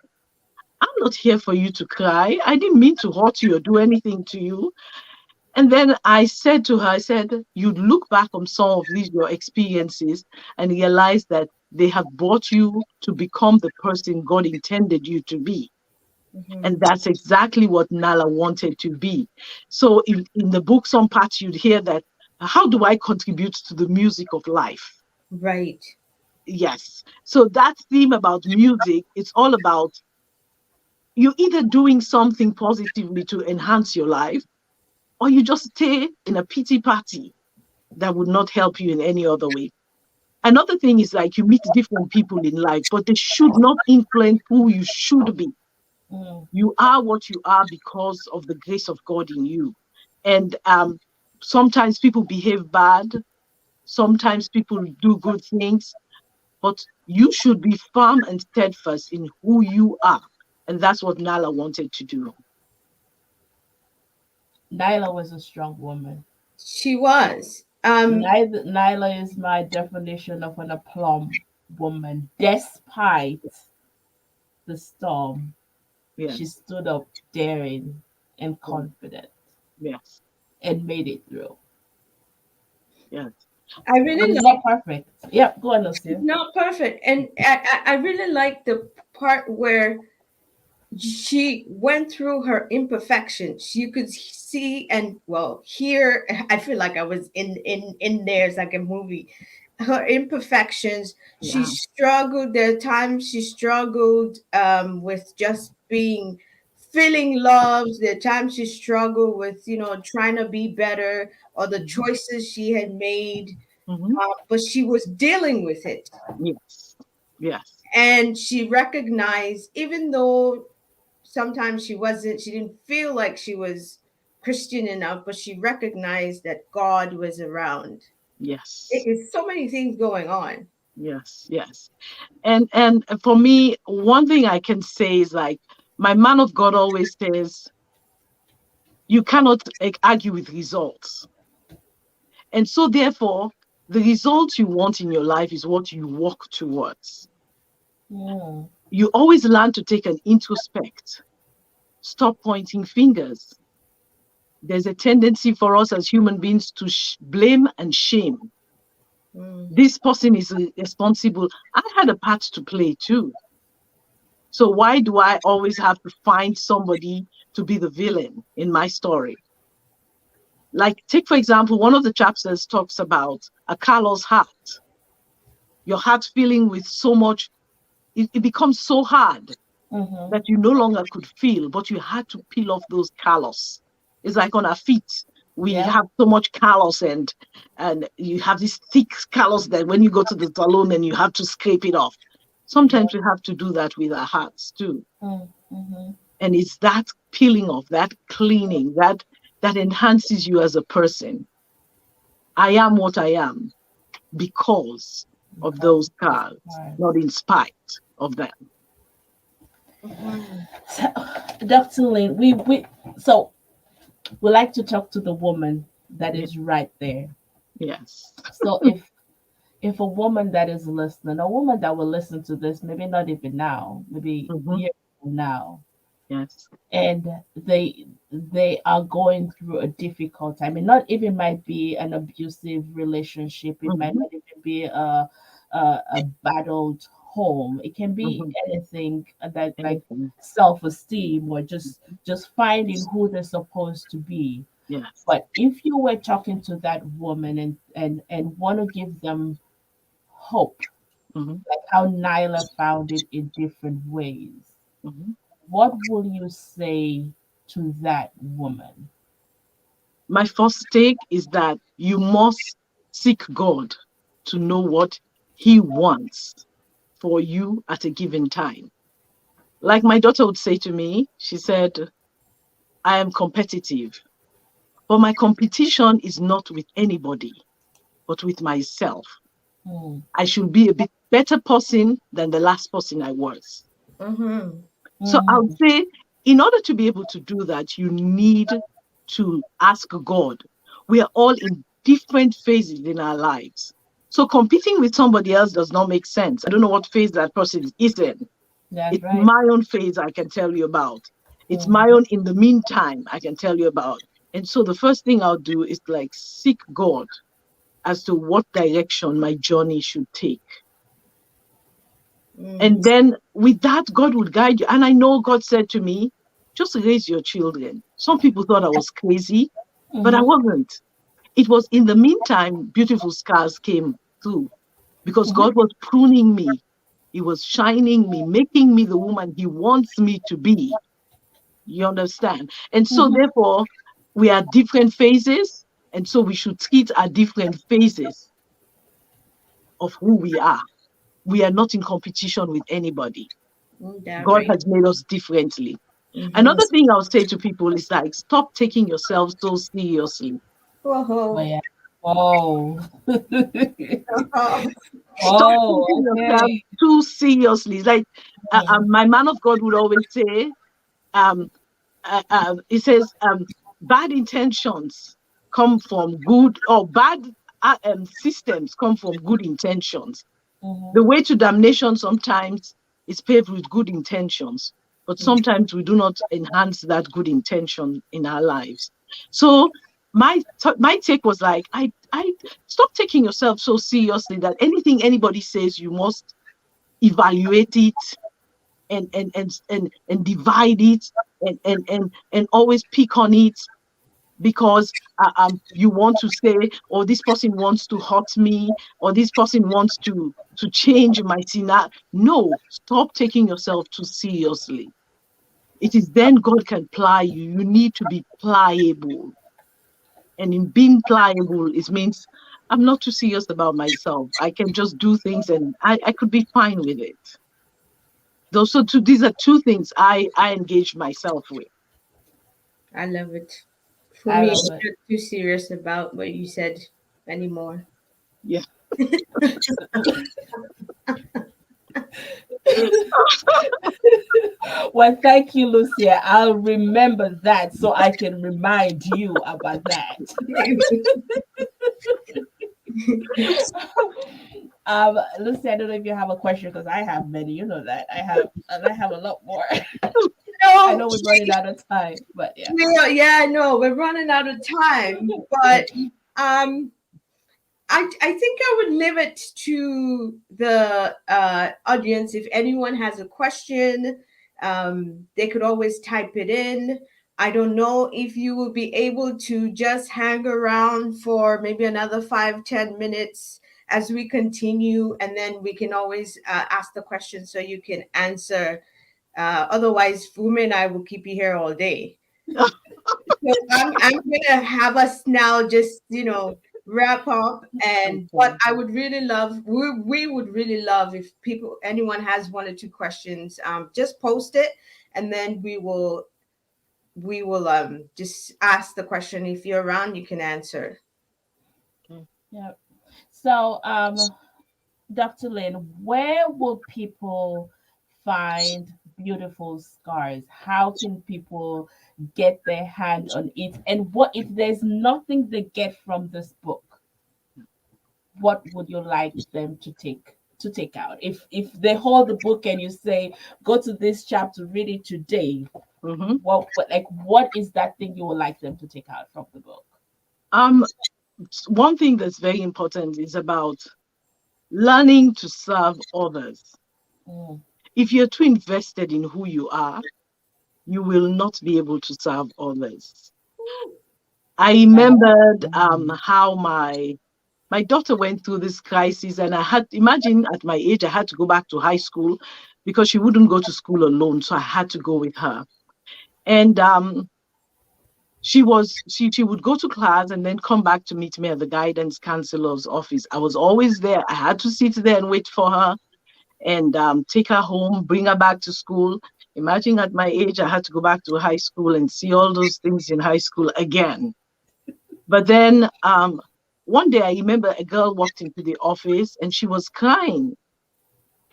I'm not here for you to cry. I didn't mean to hurt you or do anything to you. And then I said to her, I said, you'd look back on some of these your experiences and realize that they have brought you to become the person God intended you to be. And Hmm. that's exactly what Nala wanted to be. So in the book, some parts you'd hear that, how do I contribute to the music of life? Right. Yes. So that theme about music, it's all about you either doing something positively to enhance your life, or you just stay in a pity party that would not help you in any other way. Another thing is like you meet different people in life, but they should not influence who you should be. Mm. You are what you are because of the grace of God in you. And sometimes people behave bad, sometimes people do good things, but you should be firm and steadfast in who you are. And that's what Nala wanted to do. Nyla was a strong woman. She was. Nyla is my definition of an aplomb woman. Despite the storm, she Yes, stood up daring and yes, confident yes, and made it through. yes. I But really it's like. not perfect. Yep, go on, It's Lucia. not perfect, and I really like the part where she went through her imperfections. You could see and, well, hear. I feel like I was in there. It's like a movie. her imperfections. She Yeah. struggled. There are times she struggled with just being feeling loved. There are times she struggled with, trying to be better, or the Mhm. choices she had made. Mhm. But she was dealing with it, Yes. Yes. and she recognized, even though sometimes she didn't feel like she was Christian enough, but she recognized that God was around. It Yes. is so many things going on. Yes. Yes. And for me, one thing I can say is like my man of God always says, you cannot argue with results. And so therefore, the result you want in your life is what you walk towards. Mm. You always learn to take an introspect. Stop pointing fingers. There's a tendency for us as human beings to blame and shame. Mm. This person is responsible. I had a part to play too. So why do I always have to find somebody to be the villain in my story? Like, take for example, one of the chapters talks about a callous heart. Your heart feeling with so much, it becomes so hard Mm-hmm. that you no longer could feel, but you had to peel off those callus. It's like on our feet. We Yeah. have so much callus, and you have this thick callus that when you go to the salon and you have to scrape it off. Yeah. Sometimes we have to do that with our hearts too. Mm-hmm. And it's that peeling off, that cleaning, that enhances you as a person. I am what I am because of Because those of this scars, part. not in spite of them. Mhm. So, Dr. Lynn, so we like to talk to the woman that Yeah. is right there. Yes. So if a woman that is listening, a woman that will listen to this, maybe not even now, maybe Hmm. years from now, Yes. and they are going through a difficult time. It not even might be an abusive relationship. It might Hmm. not even be a battled home. It can be Hmm. anything that, like, Anything. self-esteem, or just finding who they're supposed to be. Yes. But if you were talking to that woman and want to give them hope, Hmm. like how Nyla found it in different ways, Hmm. what will you say to that woman? My first take is that you must seek God to know what He wants for you at a given time. Like my daughter would say to me, she said, I am competitive, but my competition is not with anybody, but with myself. Mm, I should be a bit better person than the last person I was. Mhm. So I mm, would say, in order to be able to do that, you need to ask God. We are all in different phases in our lives. So competing with somebody else does not make sense. I don't know what phase that person is in. that's It's right. my own phase I can tell you about. It's my Mm, own in the meantime I can tell you about. And so the first thing I'll do is like seek God as to what direction my journey should take. Mm. And then with that, God would guide you. And I know God said to me, just raise your children. Some people thought I was crazy, but I mm-hmm, wasn't. It was in the meantime, beautiful scars came through because mm-hmm, God was pruning me. He was shining me, making me the woman He wants me to be. You understand? And so, mm-hmm. therefore, we are different phases. And so, we should treat our different phases of who we are. We are not in competition with anybody. That God right. has made us differently. Mhm. Another thing I'll say to people is like, stop taking yourself so seriously. Oh, Whoa. yeah. Oh. Stop Oh, taking okay. yourself too seriously. It's like Mm, my man of God would always say, um, he says, bad intentions come from good, or bad systems come from good intentions. mm-hmm, The way to damnation sometimes is paved with good intentions, but sometimes we do not enhance that good intention in our lives. So my take was like, I stop taking yourself so seriously that anything anybody says you must evaluate it and divide it and always pick on it. because you want to say, or this person wants to hurt me, or this person wants to change my scenario. No, stop taking yourself too seriously. It is then God can ply you. You need to be pliable. And in being pliable, it means I'm not too serious about myself. I can just do things and I could be fine with it. These are two things I engage myself with. I love it. For I me, love I'm it. not too serious about what you said anymore. Yeah. Well, thank you, Lucia. I'll remember that so I can remind you about that. Lucy, I don't know if you have a question because I have many. You know that I have a lot more. I No, know we're running out of time, but yeah. yeah, no, we're running out of time. But um, I think I would leave it to the audience. If anyone has a question, they could always type it in. I don't know if you will be able to just hang around for maybe another 5-10 minutes as we continue, and then we can always ask the question so you can answer. Otherwise, Fumi and I will keep you here all day. So I'm gonna have us now just wrap up. And what I would really love, we would really love if anyone has one or two questions, just post it, and then we will just ask the question. If you're around, you can answer. Yeah. So, Dr. Lynn, where will people find beautiful scars? How can people get their hand on it? And what if there's nothing they get from this book? What would you like them to take out? If they hold the book and you say, go to this chapter, read it today, Mhm. what is that thing you would like them to take out from the book? Um, One thing that's very important is about learning to serve others. Mm, If you're too invested in who you are, you will not be able to serve others. I I love remembered how my daughter went through this crisis, and I had imagine at my age I had to go back to high school because she wouldn't go to school alone, so I had to go with her. And she would go to class and then come back to meet me at the guidance counselor's office. I was always there. I had to sit there and wait for her and take her home, bring her back to school. Imagine at my age, I had to go back to high school and see all those things in high school again. But then one day I remember a girl walked into the office and she was crying.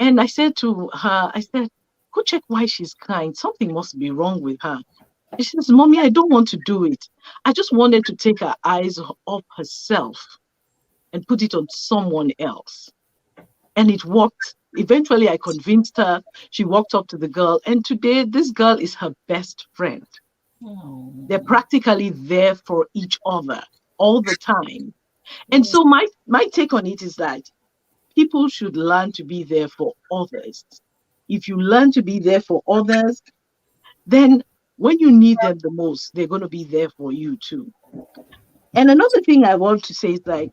And I said to her, I said, go check why she's crying. Something must be wrong with her. And she says, Mommy, I don't want to do it. I just wanted to take her eyes off herself and put it on someone else. And it worked. Eventually, I convinced her. She walked up to the girl. And today, this girl is her best friend. oh, They're practically there for each other all the time. And so my take on it is that people should learn to be there for others. If you learn to be there for others, then when you need them the most, they're going to be there for you too. And another thing I want to say is like,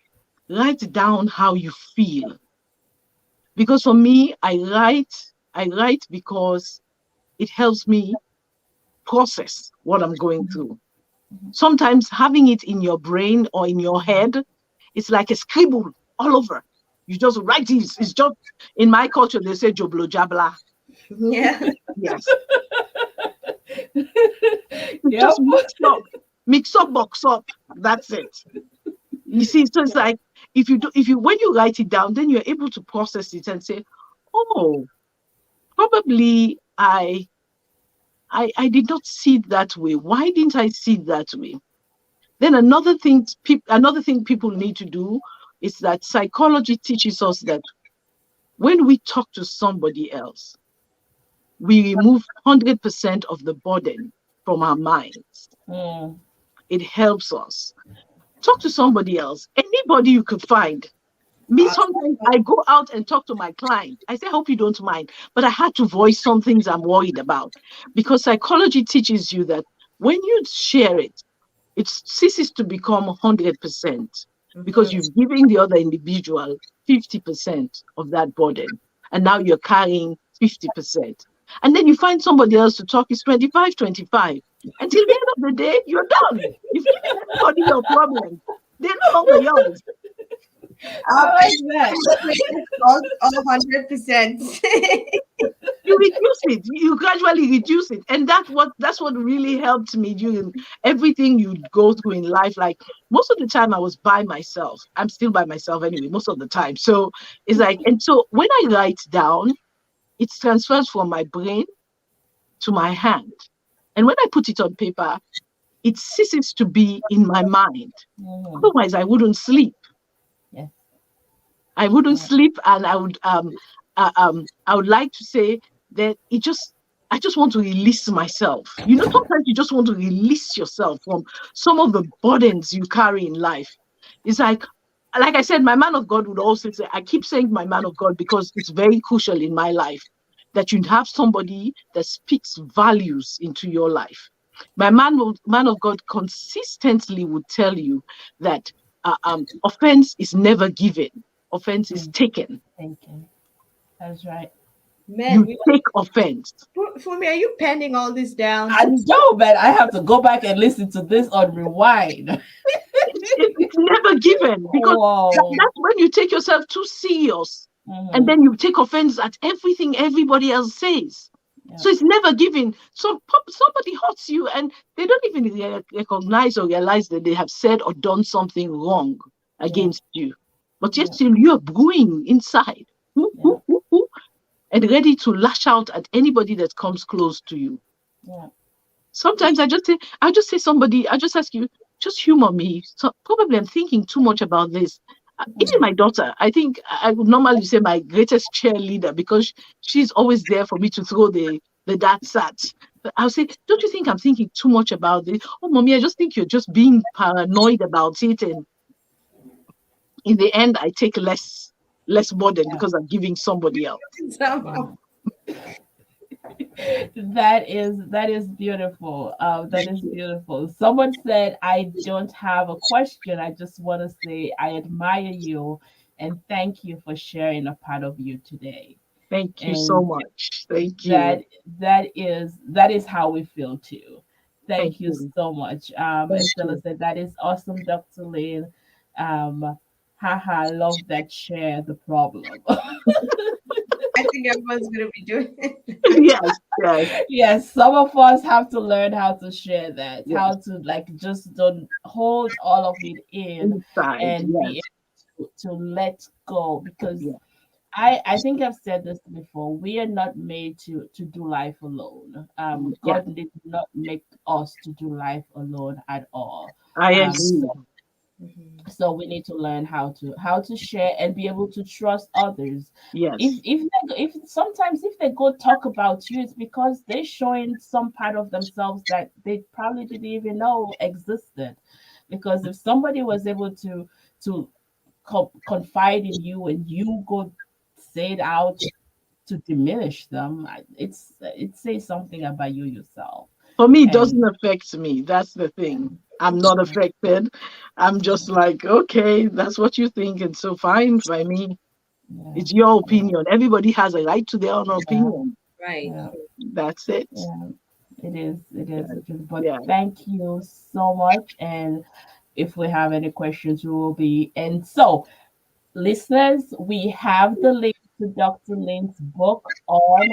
write down how you feel. Because for me, I write because it helps me process what I'm going through. Sometimes having it in your brain or in your head, it's like a scribble all over. You just write it. It's just in my culture, they say joblo jabla. Yeah. Yes. yep. Just mix up, box up. That's it. You see, so it's like when you write it down, then you're able to process it and say, oh, probably I did not see it that way. Why didn't I see it that way? Then another thing people need to do is that psychology teaches us that when we talk to somebody else, we remove 100% of the burden from our minds. Mm, It helps us. Talk to somebody else, anybody you could find. Me, sometimes I go out and talk to my client. I say, I hope you don't mind, but I had to voice some things I'm worried about because psychology teaches you that when you share it, it ceases to become 100% because you've given the other individual 50% of that burden. And now you're carrying 50%. And then you find somebody else to talk, it's 25-25. Until the end of the day, you're done. You've given everybody your problems. They're no longer yours. I like that. All 100%. You reduce it. You gradually reduce it, and that's what really helped me during everything you go through in life. Like most of the time, I was by myself. I'm still by myself anyway, most of the time. So it's like, and so when I write down, it transfers from my brain to my hand, and when I put it on paper, it ceases to be in my mind. Otherwise, I wouldn't sleep. Yeah. I wouldn't sleep, and I would like to say that I just want to release myself. Sometimes you just want to release yourself from some of the burdens you carry in life. It's like I said, my man of God would also say, I keep saying my man of God because it's very crucial in my life that you have somebody that speaks values into your life. My man of God consistently would tell you that offense is never given. Offense is taken. That's right. Man, you take offense. Fumi, are you penning all this down? I know, man. I have to go back and listen to this on rewind. It's never given because that's when you take yourself too serious, and then you take offense at everything everybody else says. Yeah. So it's never given. So somebody hurts you, and they don't even recognize or realize that they have said or done something wrong against you, but yet still you're brewing inside. And ready to lash out at anybody that comes close to you. Yeah. Sometimes I just say somebody, I just ask you, just humor me. So probably I'm thinking too much about this. Even my daughter, I think I would normally say my greatest cheerleader because she's always there for me to throw the darts at. But I'll say, don't you think I'm thinking too much about this? Oh, mommy, I just think you're just being paranoid about it. And in the end, I take less burden because I'm giving somebody else. That is beautiful. That is beautiful. Someone said, I don't have a question. I just want to say I admire you and thank you for sharing a part of you today. Thank you so much. Thank you. That is how we feel too. Thank you so much. Estella said, that is awesome, Dr. Lynn. Haha, love that share the problem. I think everyone's gonna be doing it. Yes. Some of us have to learn how to share that, how to just don't hold all of it in and be able to let go. Because I think I've said this before. We are not made to do life alone. God did not make us to do life alone at all. I agree. So we need to learn how to share and be able to trust others. Yes. If sometimes if they go talk about you, it's because they're showing some part of themselves that they probably didn't even know existed. Because if somebody was able to confide in you and you go say it out to diminish them, it says something about you yourself. For me, it doesn't affect me. That's the thing. I'm not affected. I'm just like, okay, that's what you think, and so fine by me. It's your opinion. Everybody has a right to their own opinion. Right. That's it. It is. But thank you so much. And if we have any questions, we will be. And so, listeners, we have the link to Dr. Lynn's book on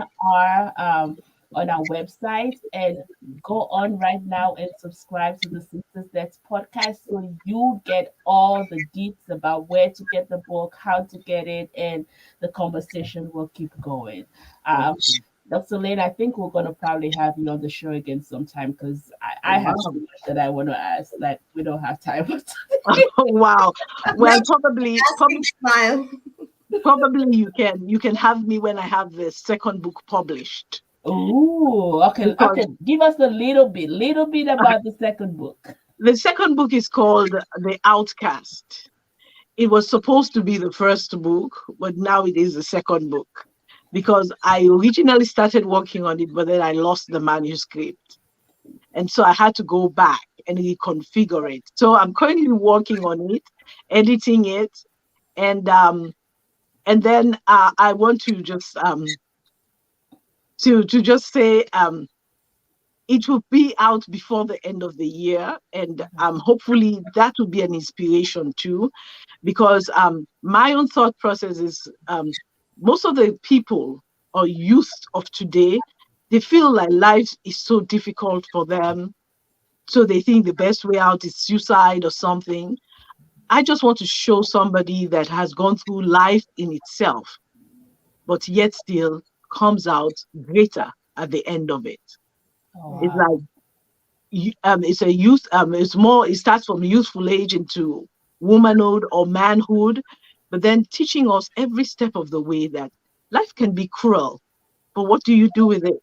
our website, and go on right now and subscribe to the SistasLets podcast so you get all the deets about where to get the book, how to get it, and the conversation will keep going. Dr. Lynn, I think we're going to probably have you on the show again sometime because I have so much that I want to ask that we don't have time for. Wow. Well, probably smile. Probably you can have me when I have the second book published. Oh, okay. Give us a little bit about the second book. The second book is called The Outcast. It was supposed to be the first book, but now it is the second book because I originally started working on it, but then I lost the manuscript. And so I had to go back and reconfigure it. So I'm currently working on it, editing it, and then I want to just to just say it will be out before the end of the year, and hopefully that will be an inspiration too, because my own thought process is most of the people or youth of today, they feel like life is so difficult for them, so they think the best way out is suicide or something. I just want to show somebody that has gone through life in itself, but yet still comes out greater at the end of it. Oh, It's wow. like it's a youth it's more, it starts from youthful age into womanhood or manhood, but then teaching us every step of the way that life can be cruel, but what do you do with it?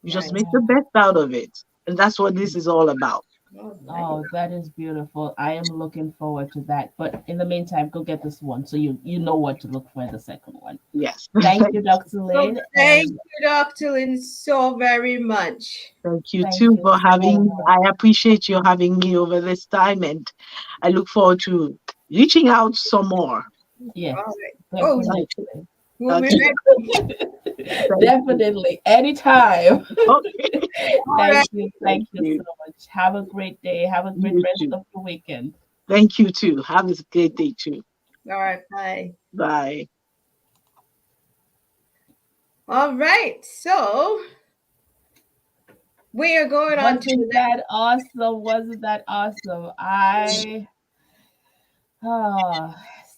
You just Right. make the best out of it, and that's what this is all about. Oh, nice. Oh, that is beautiful. I am looking forward to that. But in the meantime, go get this one so you know what to look for in the second one. Yes. Thank you, Dr. So Lynn, thank and you, Dr. Lynn, so very much. Thank you thank too you for so having me. much. I appreciate you having me over this time, and I look forward to reaching out some more. Yes, All right. Oh, definitely. we'll be Okay, ready. thank you. Definitely. Anytime. Okay, All right. Thank thank you you. so much. Have a great day. Have a great You rest too. of the weekend. Thank you too. Have a great day too. All right. Bye. Bye. All right. So we are going on to the Wasn't that awesome? Wasn't that awesome?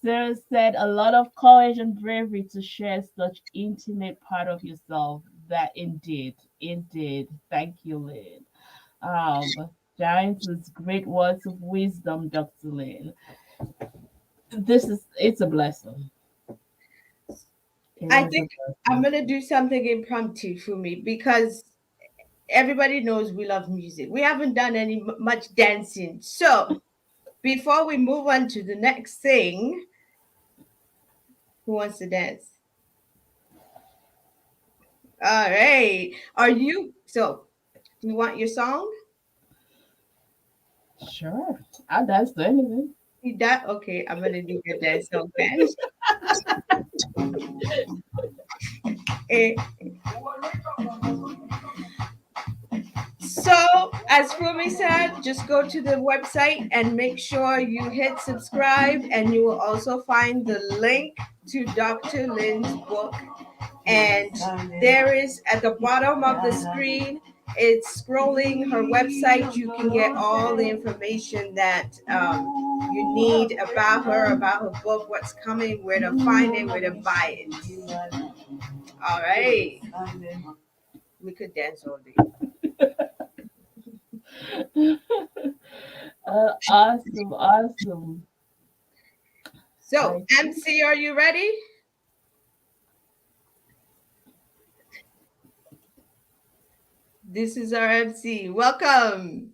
Sarah said a lot of courage and bravery to share such intimate part of yourself. That indeed, indeed. Thank you, Lynn. Giants' great words of wisdom, Dr. Lynn. It's a blessing. It I is a think I'm blessing. gonna do something impromptu for me because everybody knows we love music. We haven't done any much dancing. So before we move on to the next thing, who wants to dance? All right. Are you so you want your song? Sure. I'll dance to anything. You that okay, I'm gonna do your dance song then. Eh, So, as Fumi said, just go to the website and make sure you hit subscribe, and you will also find the link to Dr. Lynn's book. And there is at the bottom of the screen, it's scrolling her website. You can get all the information that you need about her, about her book, what's coming, where to find it, where to buy it. All right. We could dance all day. Awesome, awesome. So, I MC, are you ready? This is our MC. Welcome.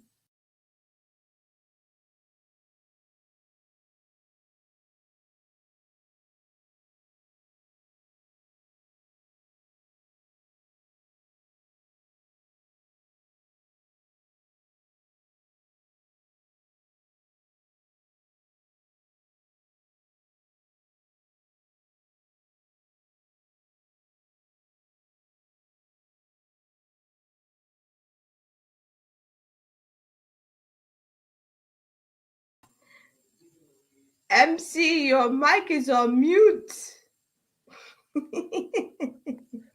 MC, your mic is on mute.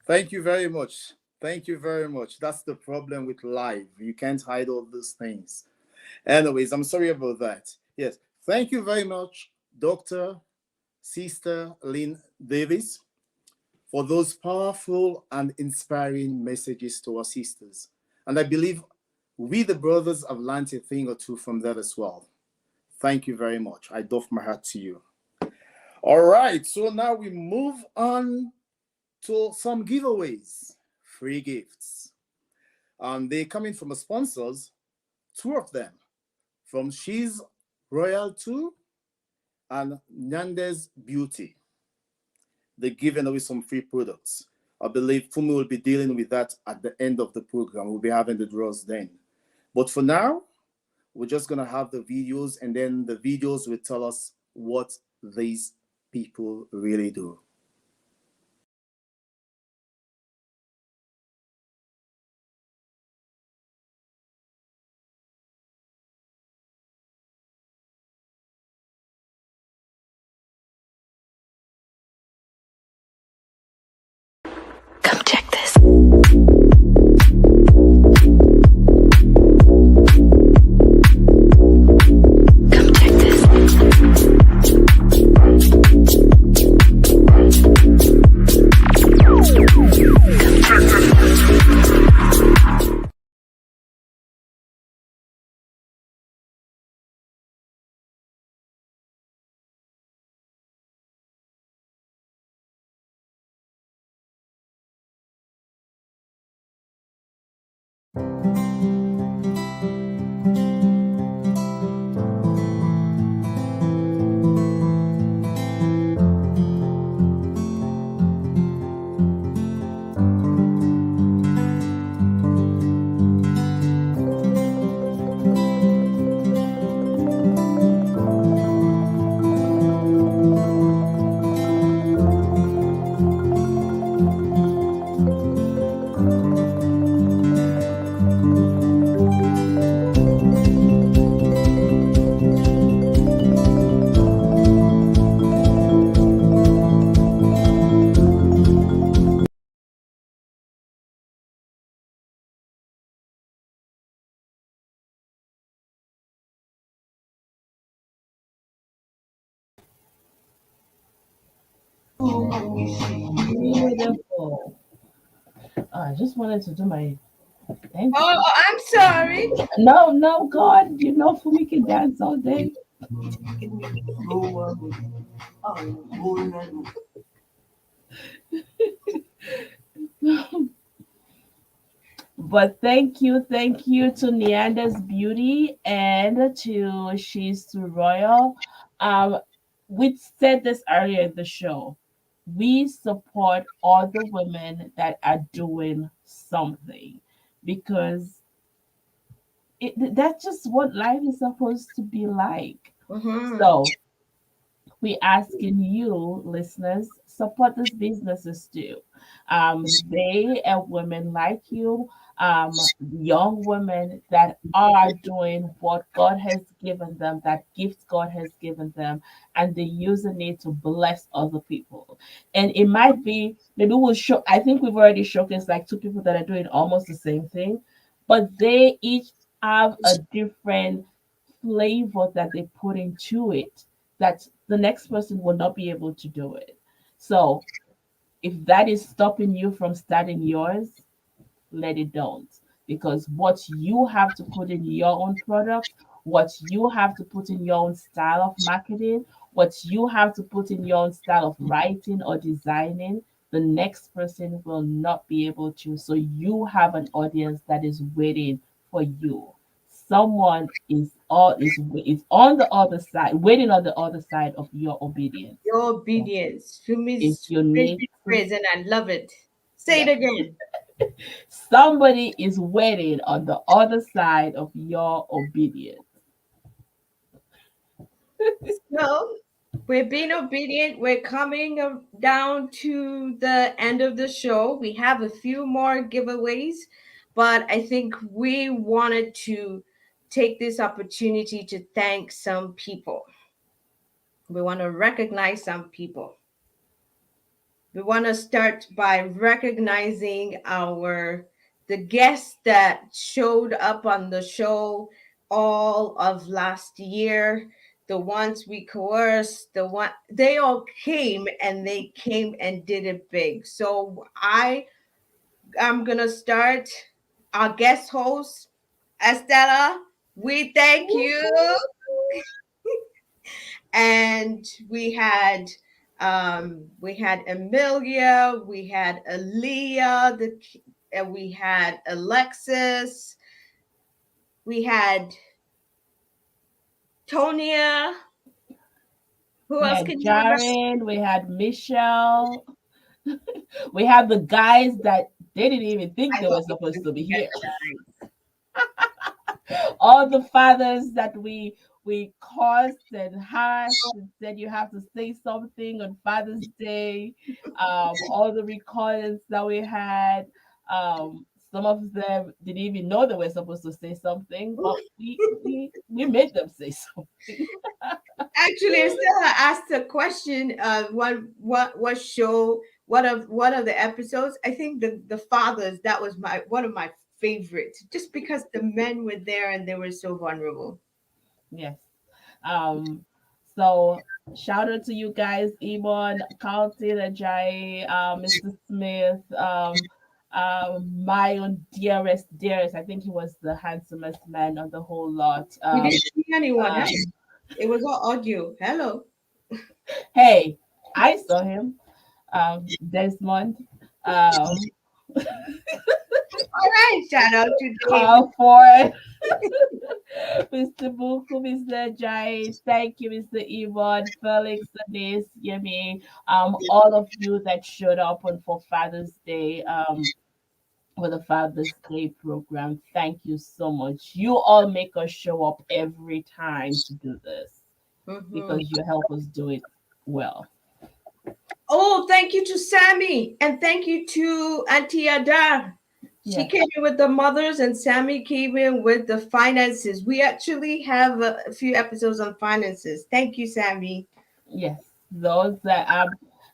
Thank you very much. Thank you very much. That's the problem with live. You can't hide all those things. Anyways, I'm sorry about that. Yes. Thank you very much, Dr. Sister Lynn Davis, for those powerful and inspiring messages to our sisters. And I believe we, the brothers, have learned a thing or two from that as well. Thank you very much. I doff my hat to you. All right. So now we move on to some giveaways, free gifts. They're coming from our sponsors, two of them, from She's Royal 2 and Nyande's Beauty. They're giving away some free products. I believe Fumi will be dealing with that at the end of the program. We'll be having the draws then. But for now, We're just gonna have the videos, and then the videos will tell us what these people really do. Come check this. Come check this. Beautiful. I just wanted to do my thank Oh, you. I'm sorry. No, no, God, you know, Fumi can dance all day. But thank you to Neander's Beauty and to She's to Royal. Um, we said this earlier in the show. We support all the women that are doing something because that's just what life is supposed to be like. Mm-hmm. So we asking you, listeners, support these businesses too. They and women like you, young women that are doing what God has given them, that gift God has given them, and they're using it to bless other people. And it might be maybe we'll show. I think we've already showcased like two people that are doing almost the same thing, but they each have a different flavor that they put into it that the next person will not be able to do it. So if that is stopping you from starting yours, let it don't. Because what you have to put in your own product, what you have to put in your own style of marketing, what you have to put in your own style of writing or designing, the next person will not be able to. So you have an audience that is waiting for you. Someone is on the other side, waiting on the other side of your obedience. Your So obedience. if Fumi's you phrase, need to, phrase, and I love it. Say yeah, it again. somebody is waiting on the other side of your obedience. So we're being obedient. We're coming down to the end of the show. We have a few more giveaways, but I think we wanted to take this opportunity to thank some people. We want to recognize some people. We want to start by recognizing our the guests that showed up on the show all of last year, the ones we coerced, the one they all came and they came and did it big. So I'm gonna start our guest host, Estella. We thank you. And we had Amelia, we had Aaliyah, and we had Alexis, we had Tonia. Who We else had can you remember? Jaren, we had Michelle, we have the guys that they didn't even think I they hope were you supposed didn't to be forget here. the guys. all the fathers that we cursed and harassed and said you have to say something on Father's Day. All the recordings that we had. Some of them didn't even know they were supposed to say something, but we made them say something. Actually, Estella asked a question. What show? What of the episodes? I think the fathers. That was my one of my favorites, just because the men were there and they were so vulnerable. Yes. Um, so shout out to you guys, Ebon, Carlton, Ajayi, Mr. Smith, my own dearest. I think he was the handsomest man on the whole lot. We didn't see anyone. Huh? Um, It was all audio. Hello. hey, I saw him. Desmond, um, All right. Shout out to Dave. Carl Ford, Mr. Buku, Mr. Jai, thank you, Mr. Yvonne, Felix, Denise, Yemi, all of you that showed up on for Father's Day, for the Father's Day program. Thank you so much. You all make us show up every time to do this Mhm. because you help us do it well. Oh, thank you to Sammy and thank you to Auntie Ada. She Yeah. came in with the mothers and Sammy came in with the finances. We actually have a few episodes on finances. Thank you, Sammy. Yes, those that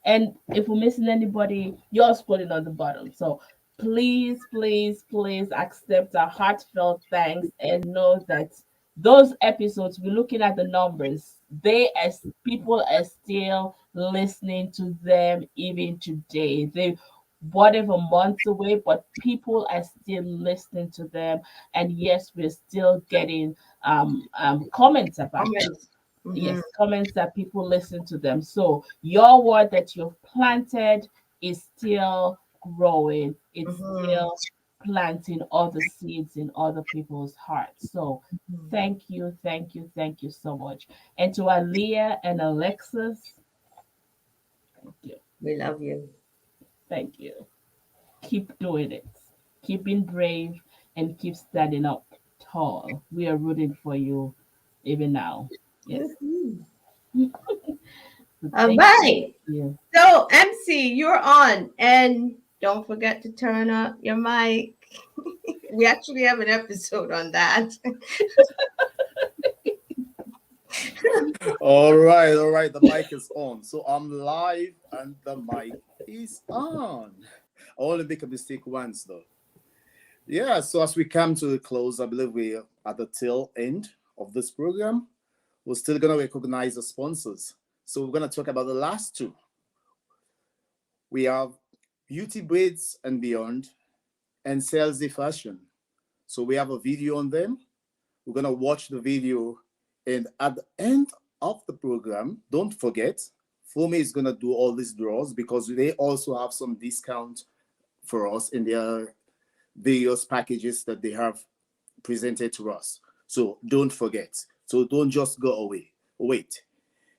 and if we're missing anybody, you're scrolling on the bottom. So please accept our heartfelt thanks and know that those episodes, we're looking at the numbers. They as people are still listening to them even today. They whatever months away, but people are still listening to them. And yes, we're still getting comments about them. Comments. Yes, Mhm. comments that people listen to them. So your word that you've planted is still growing. It's Mhm. still planting other seeds in other people's hearts. So thank you so much. And to Aaliyah and Alexis, thank you. We love you. Thank you. Keep doing it. Keep being brave and keep standing up tall. We are rooting for you even now. Yes. Mhm. So All thank right. you. So, MC, you're on. And don't forget to turn up your mic. We actually have an episode on that. All right, all right. The mic is on. So I'm live and the mic is on. I only make a mistake once though. Yeah, so as we come to the close, I believe we're at the tail end of this program. We're still going to recognize the sponsors. So we're going to talk about the last two. We have Beauty Braids and Beyond and Salesy Fashion. So we have a video on them. We're going to watch the video. And at the end of the program, don't forget, Fumi is going to do all these draws because they also have some discount for us in their various packages that they have presented to us. So don't forget. So don't just go away. Wait.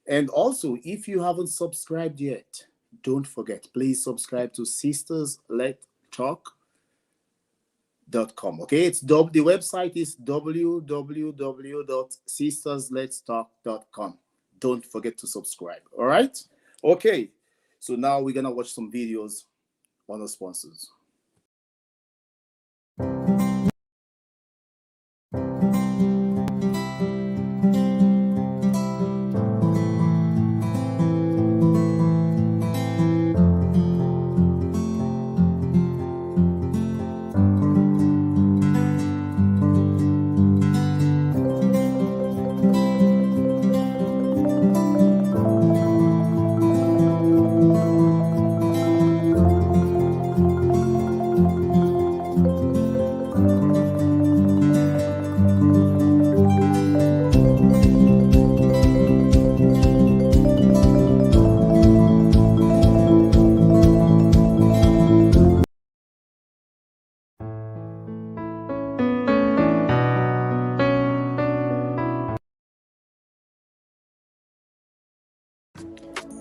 And also, if you haven't subscribed yet, don't forget, please subscribe to SistasLetTalk.com. Okay, the website is www.sistersletstalk.com. Don't forget to subscribe. All right. Okay. So now we're gonna watch some videos on the sponsors.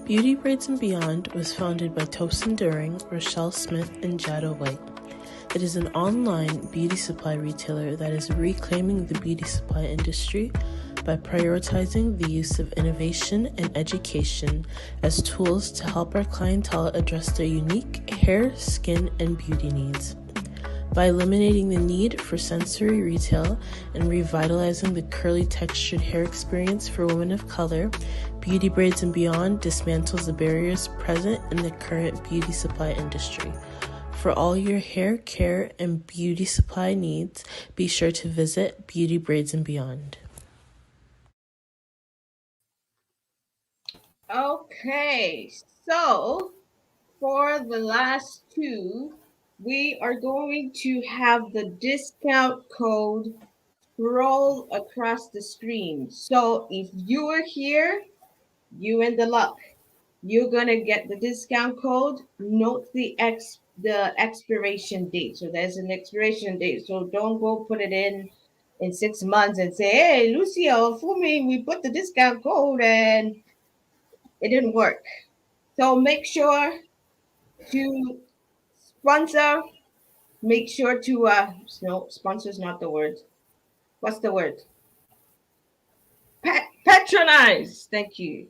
Beauty Braids and Beyond was founded by Tosin During, Rochelle Smith, and Jado White. It is an online beauty supply retailer that is reclaiming the beauty supply industry by prioritizing the use of innovation and education as tools to help our clientele address their unique hair, skin, and beauty needs. By eliminating the need for sensory retail and revitalizing the curly textured hair experience for women of color, Beauty Braids and Beyond dismantles the barriers present in the current beauty supply industry. For all your hair care and beauty supply needs, be sure to visit Beauty Braids and Beyond. Okay, so for the last two, we are going to have the discount code scroll across the screen. So if you are here, you in the luck. You're gonna get the discount code. Note the expiration date. So there's an expiration date. So don't go put it in 6 months and say, "Hey, Lucia or Fumi, we put the discount code and it didn't work." So make sure to sponsor. Make sure to no, sponsor is not the word. What's the word? Patronize. Thank you.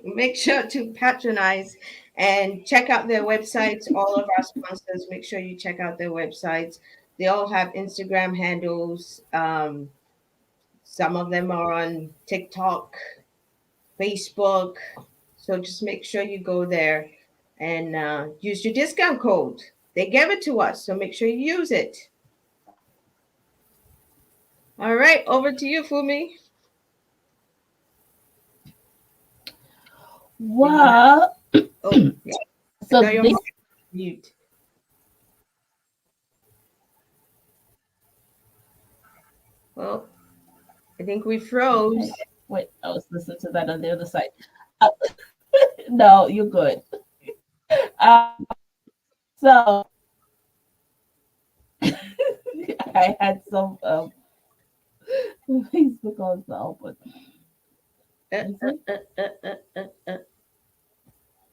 Make sure to patronize and check out their websites. All of our sponsors, make sure you check out their websites. They all have Instagram handles. Some of them are on TikTok, Facebook. So just make sure you go there and use your discount code. They gave it to us, so make sure you use it. All right, over to you, Fumi. Well, Oh, yeah. so Now you're this mute. Well, I think we froze. wait, I was listening to that on the other side. Uh, no, you're good. So I had some Facebook also open.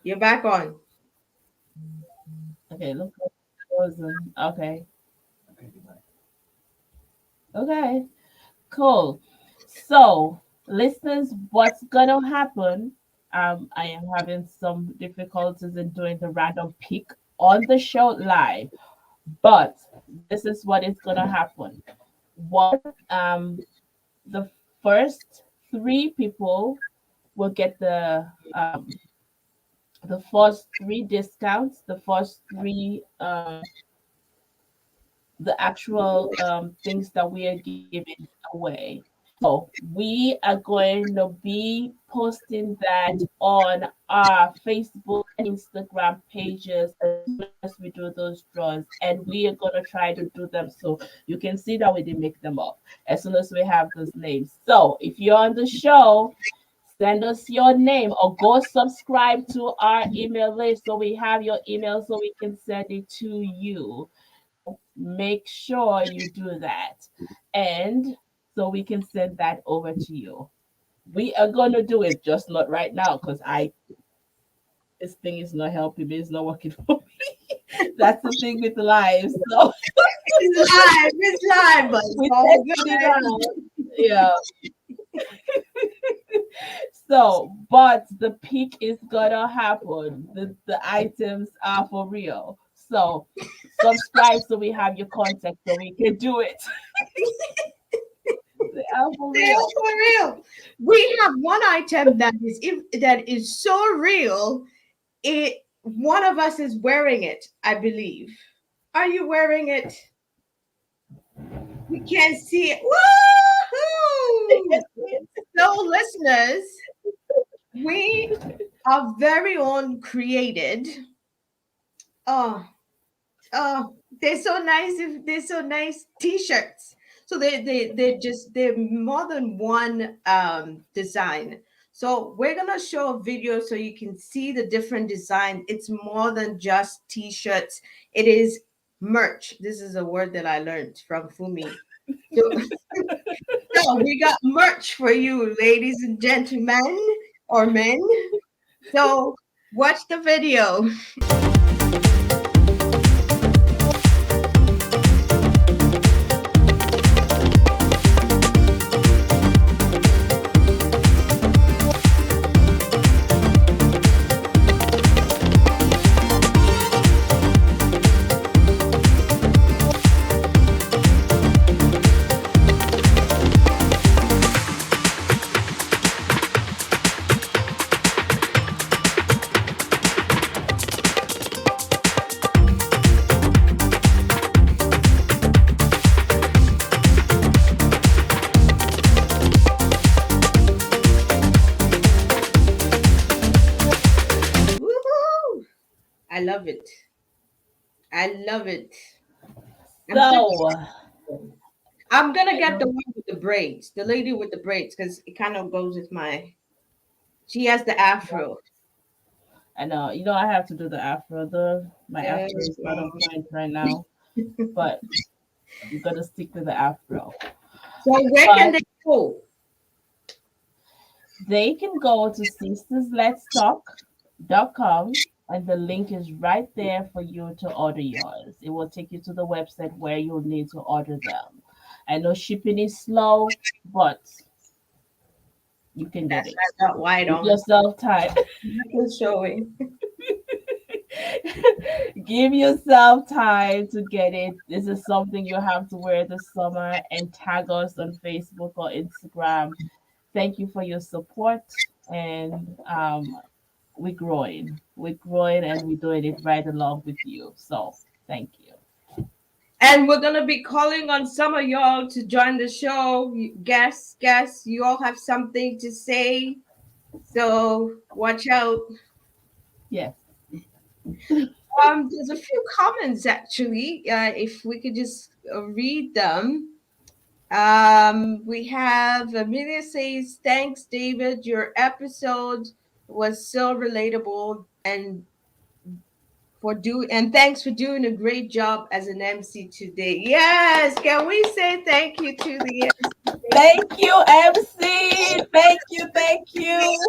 You're back on. Okay, look like frozen. Okay. Okay. Cool. So, listeners, what's gonna happen? I am having some difficulties in doing the random pick on the show live, but this is what is gonna happen. One, the first three people will get the first three discounts, the first three the actual things that we are giving away. So we are going to be posting that on our Facebook and Instagram pages as soon as we do those draws, and we are going to try to do them so you can see that we didn't make them up as soon as we have those names. So if you're on the show, send us your name or go subscribe to our email list so we have your email so we can send it to you. Make sure you do that, and so we can send that over to you. We are going to do it, just not right now because this thing is not helping me, it's not working for me. That's the thing with live. So It's live, but we it's all tested it good. out. Yeah. So, but the peak is gonna happen. The items are for real. So subscribe so we have your contact so we can do it. They are for They are real. for real. We have one item that is so real. It one of us is wearing it, I believe. Are you wearing it? We can't see it. Woohoo! So, listeners, we are very own created. Oh, oh, they're so nice. They're so nice t-shirts. So they're more than one design. So we're gonna show a video so you can see the different design. It's more than just t-shirts. It is merch. This is a word that I learned from Fumi. So, so we got merch for you, ladies and gentlemen, or men. So watch the video. I love it. I love it. I'm so So, I'm gonna I get the know, one with the braids, the lady with the braids, because it kind of goes with my. She has the afro. I know. I have to do the afro. My Yes. afro is not on point right now, but I'm gonna stick with the afro. So where can But they go? they can go to SistasLetsTalk.com, and the link is right there for you to order yours. It will take you to the website where you'll need to order them. I know shipping is slow, but you can get That's it. why I got white Give on. yourself time. Nothing's showing. Give yourself time to get it. This is something you have to wear this summer, and tag us on Facebook or Instagram. Thank you for your support, and we're growing. We're growing, and we're doing it right along with you. So thank you. And we're gonna be calling on some of y'all to join the show. Guests, you all have something to say. So watch out. Yes. There's a few comments actually. If we could just read them. We have Amelia says, "Thanks, David. Your episode was so relatable, and thanks for doing a great job as an MC today." Yes, can we say thank you to the Thank you, MC. Thank you. Thank you.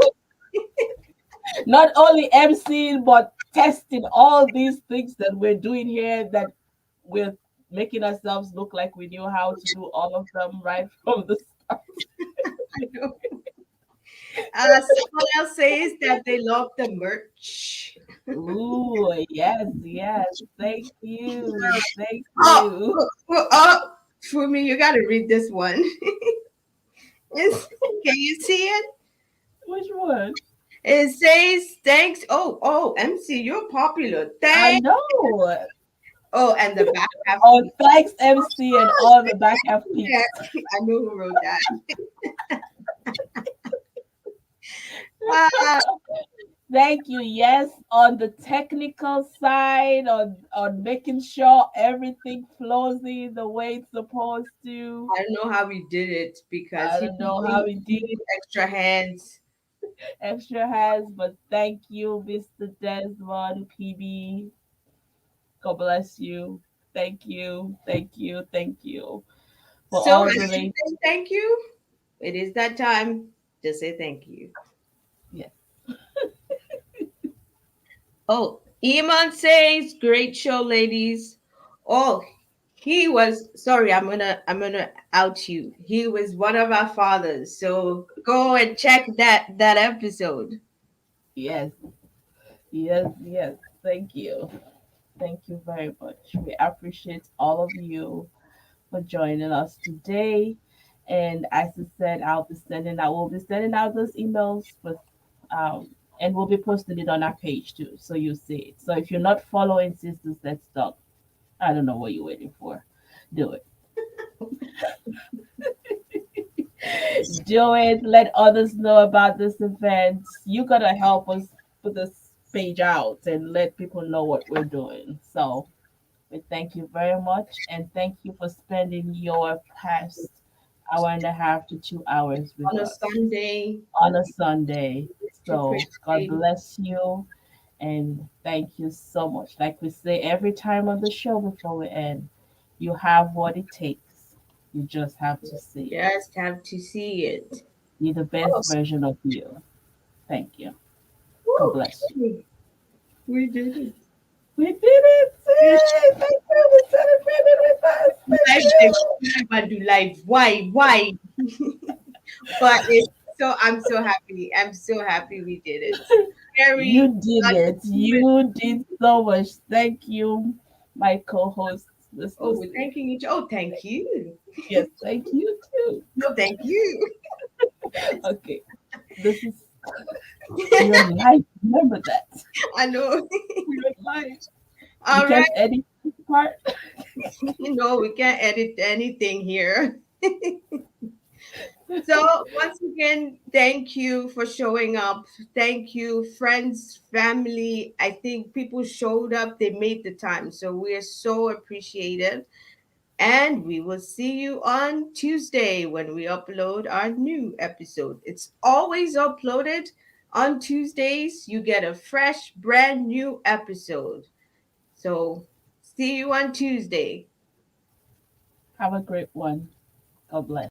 Not only MCing, but testing all these things that we're doing here, that we're making ourselves look like we knew how to do all of them right from the start. MC? Someone else says that they love the merch. Ooh, yes, yes. Thank you. Thank Oh, you. oh, Fumi, you got to read this one. Can you see it? Which one? It says thanks. Oh, MC, you're popular. I Thanks. know. Oh, and the back half. Oh, thanks, MC, and all the back half Yeah, peeps. I know who wrote that. Uh, Thank you. Yes, on the technical side, on making sure everything flows in the way it's supposed to. I don't know how he did it because I he don't know really how we did needed extra hands. extra hands, but thank you, Mr. Desmond PB. God bless you. Thank you. Thank you. Thank you for So, all as the you late. say thank you, it is that time to say thank you. Yes. Oh, Iman says, "Great show, ladies." Oh, he was sorry. I'm gonna out you. He was one of our fathers. So go and check that episode. Yes. Yes. Yes. Thank you. Thank you very much. We appreciate all of you for joining us today. And as I said, we'll be sending out those emails with, and we'll be posting it on our page too, so you see it. So if you're not following Sisters Let's Talk, I don't know what you're waiting for. Do it. Do it. Let others know about this event. You gotta help us put this page out and let people know what we're doing. So we thank you very much, and thank you for spending your past hour and a half to 2 hours with On a us Sunday. on a Sunday. To pray. So God bless you, and thank you so much. Like we say every time on the show before we end, you have what it takes. You just have to see it. Just have to see it. Be the best Oh, version of you. Thank you. God woo, bless you. we did it. We did it! Yay! Thank you for celebrating with us. Thank Live, you. I do live. Why? But I'm so happy. I'm so happy we did it. You Very did it. You did so much. Thank you, my co-host, Miss Oh, we're Lucy. thanking each. Oh, thank you. Yes, thank you too. No, thank you. Okay, this is your life. Remember that. I know. Your life. You All right. can't edit this part. No, we can't edit anything here. So once again, thank you for showing up. Thank you, friends, family. I think people showed up, they made the time. So we are so appreciative. And we will see you on Tuesday when we upload our new episode. It's always uploaded on Tuesdays. You get a fresh, brand new episode. So see you on Tuesday. Have a great one. God bless.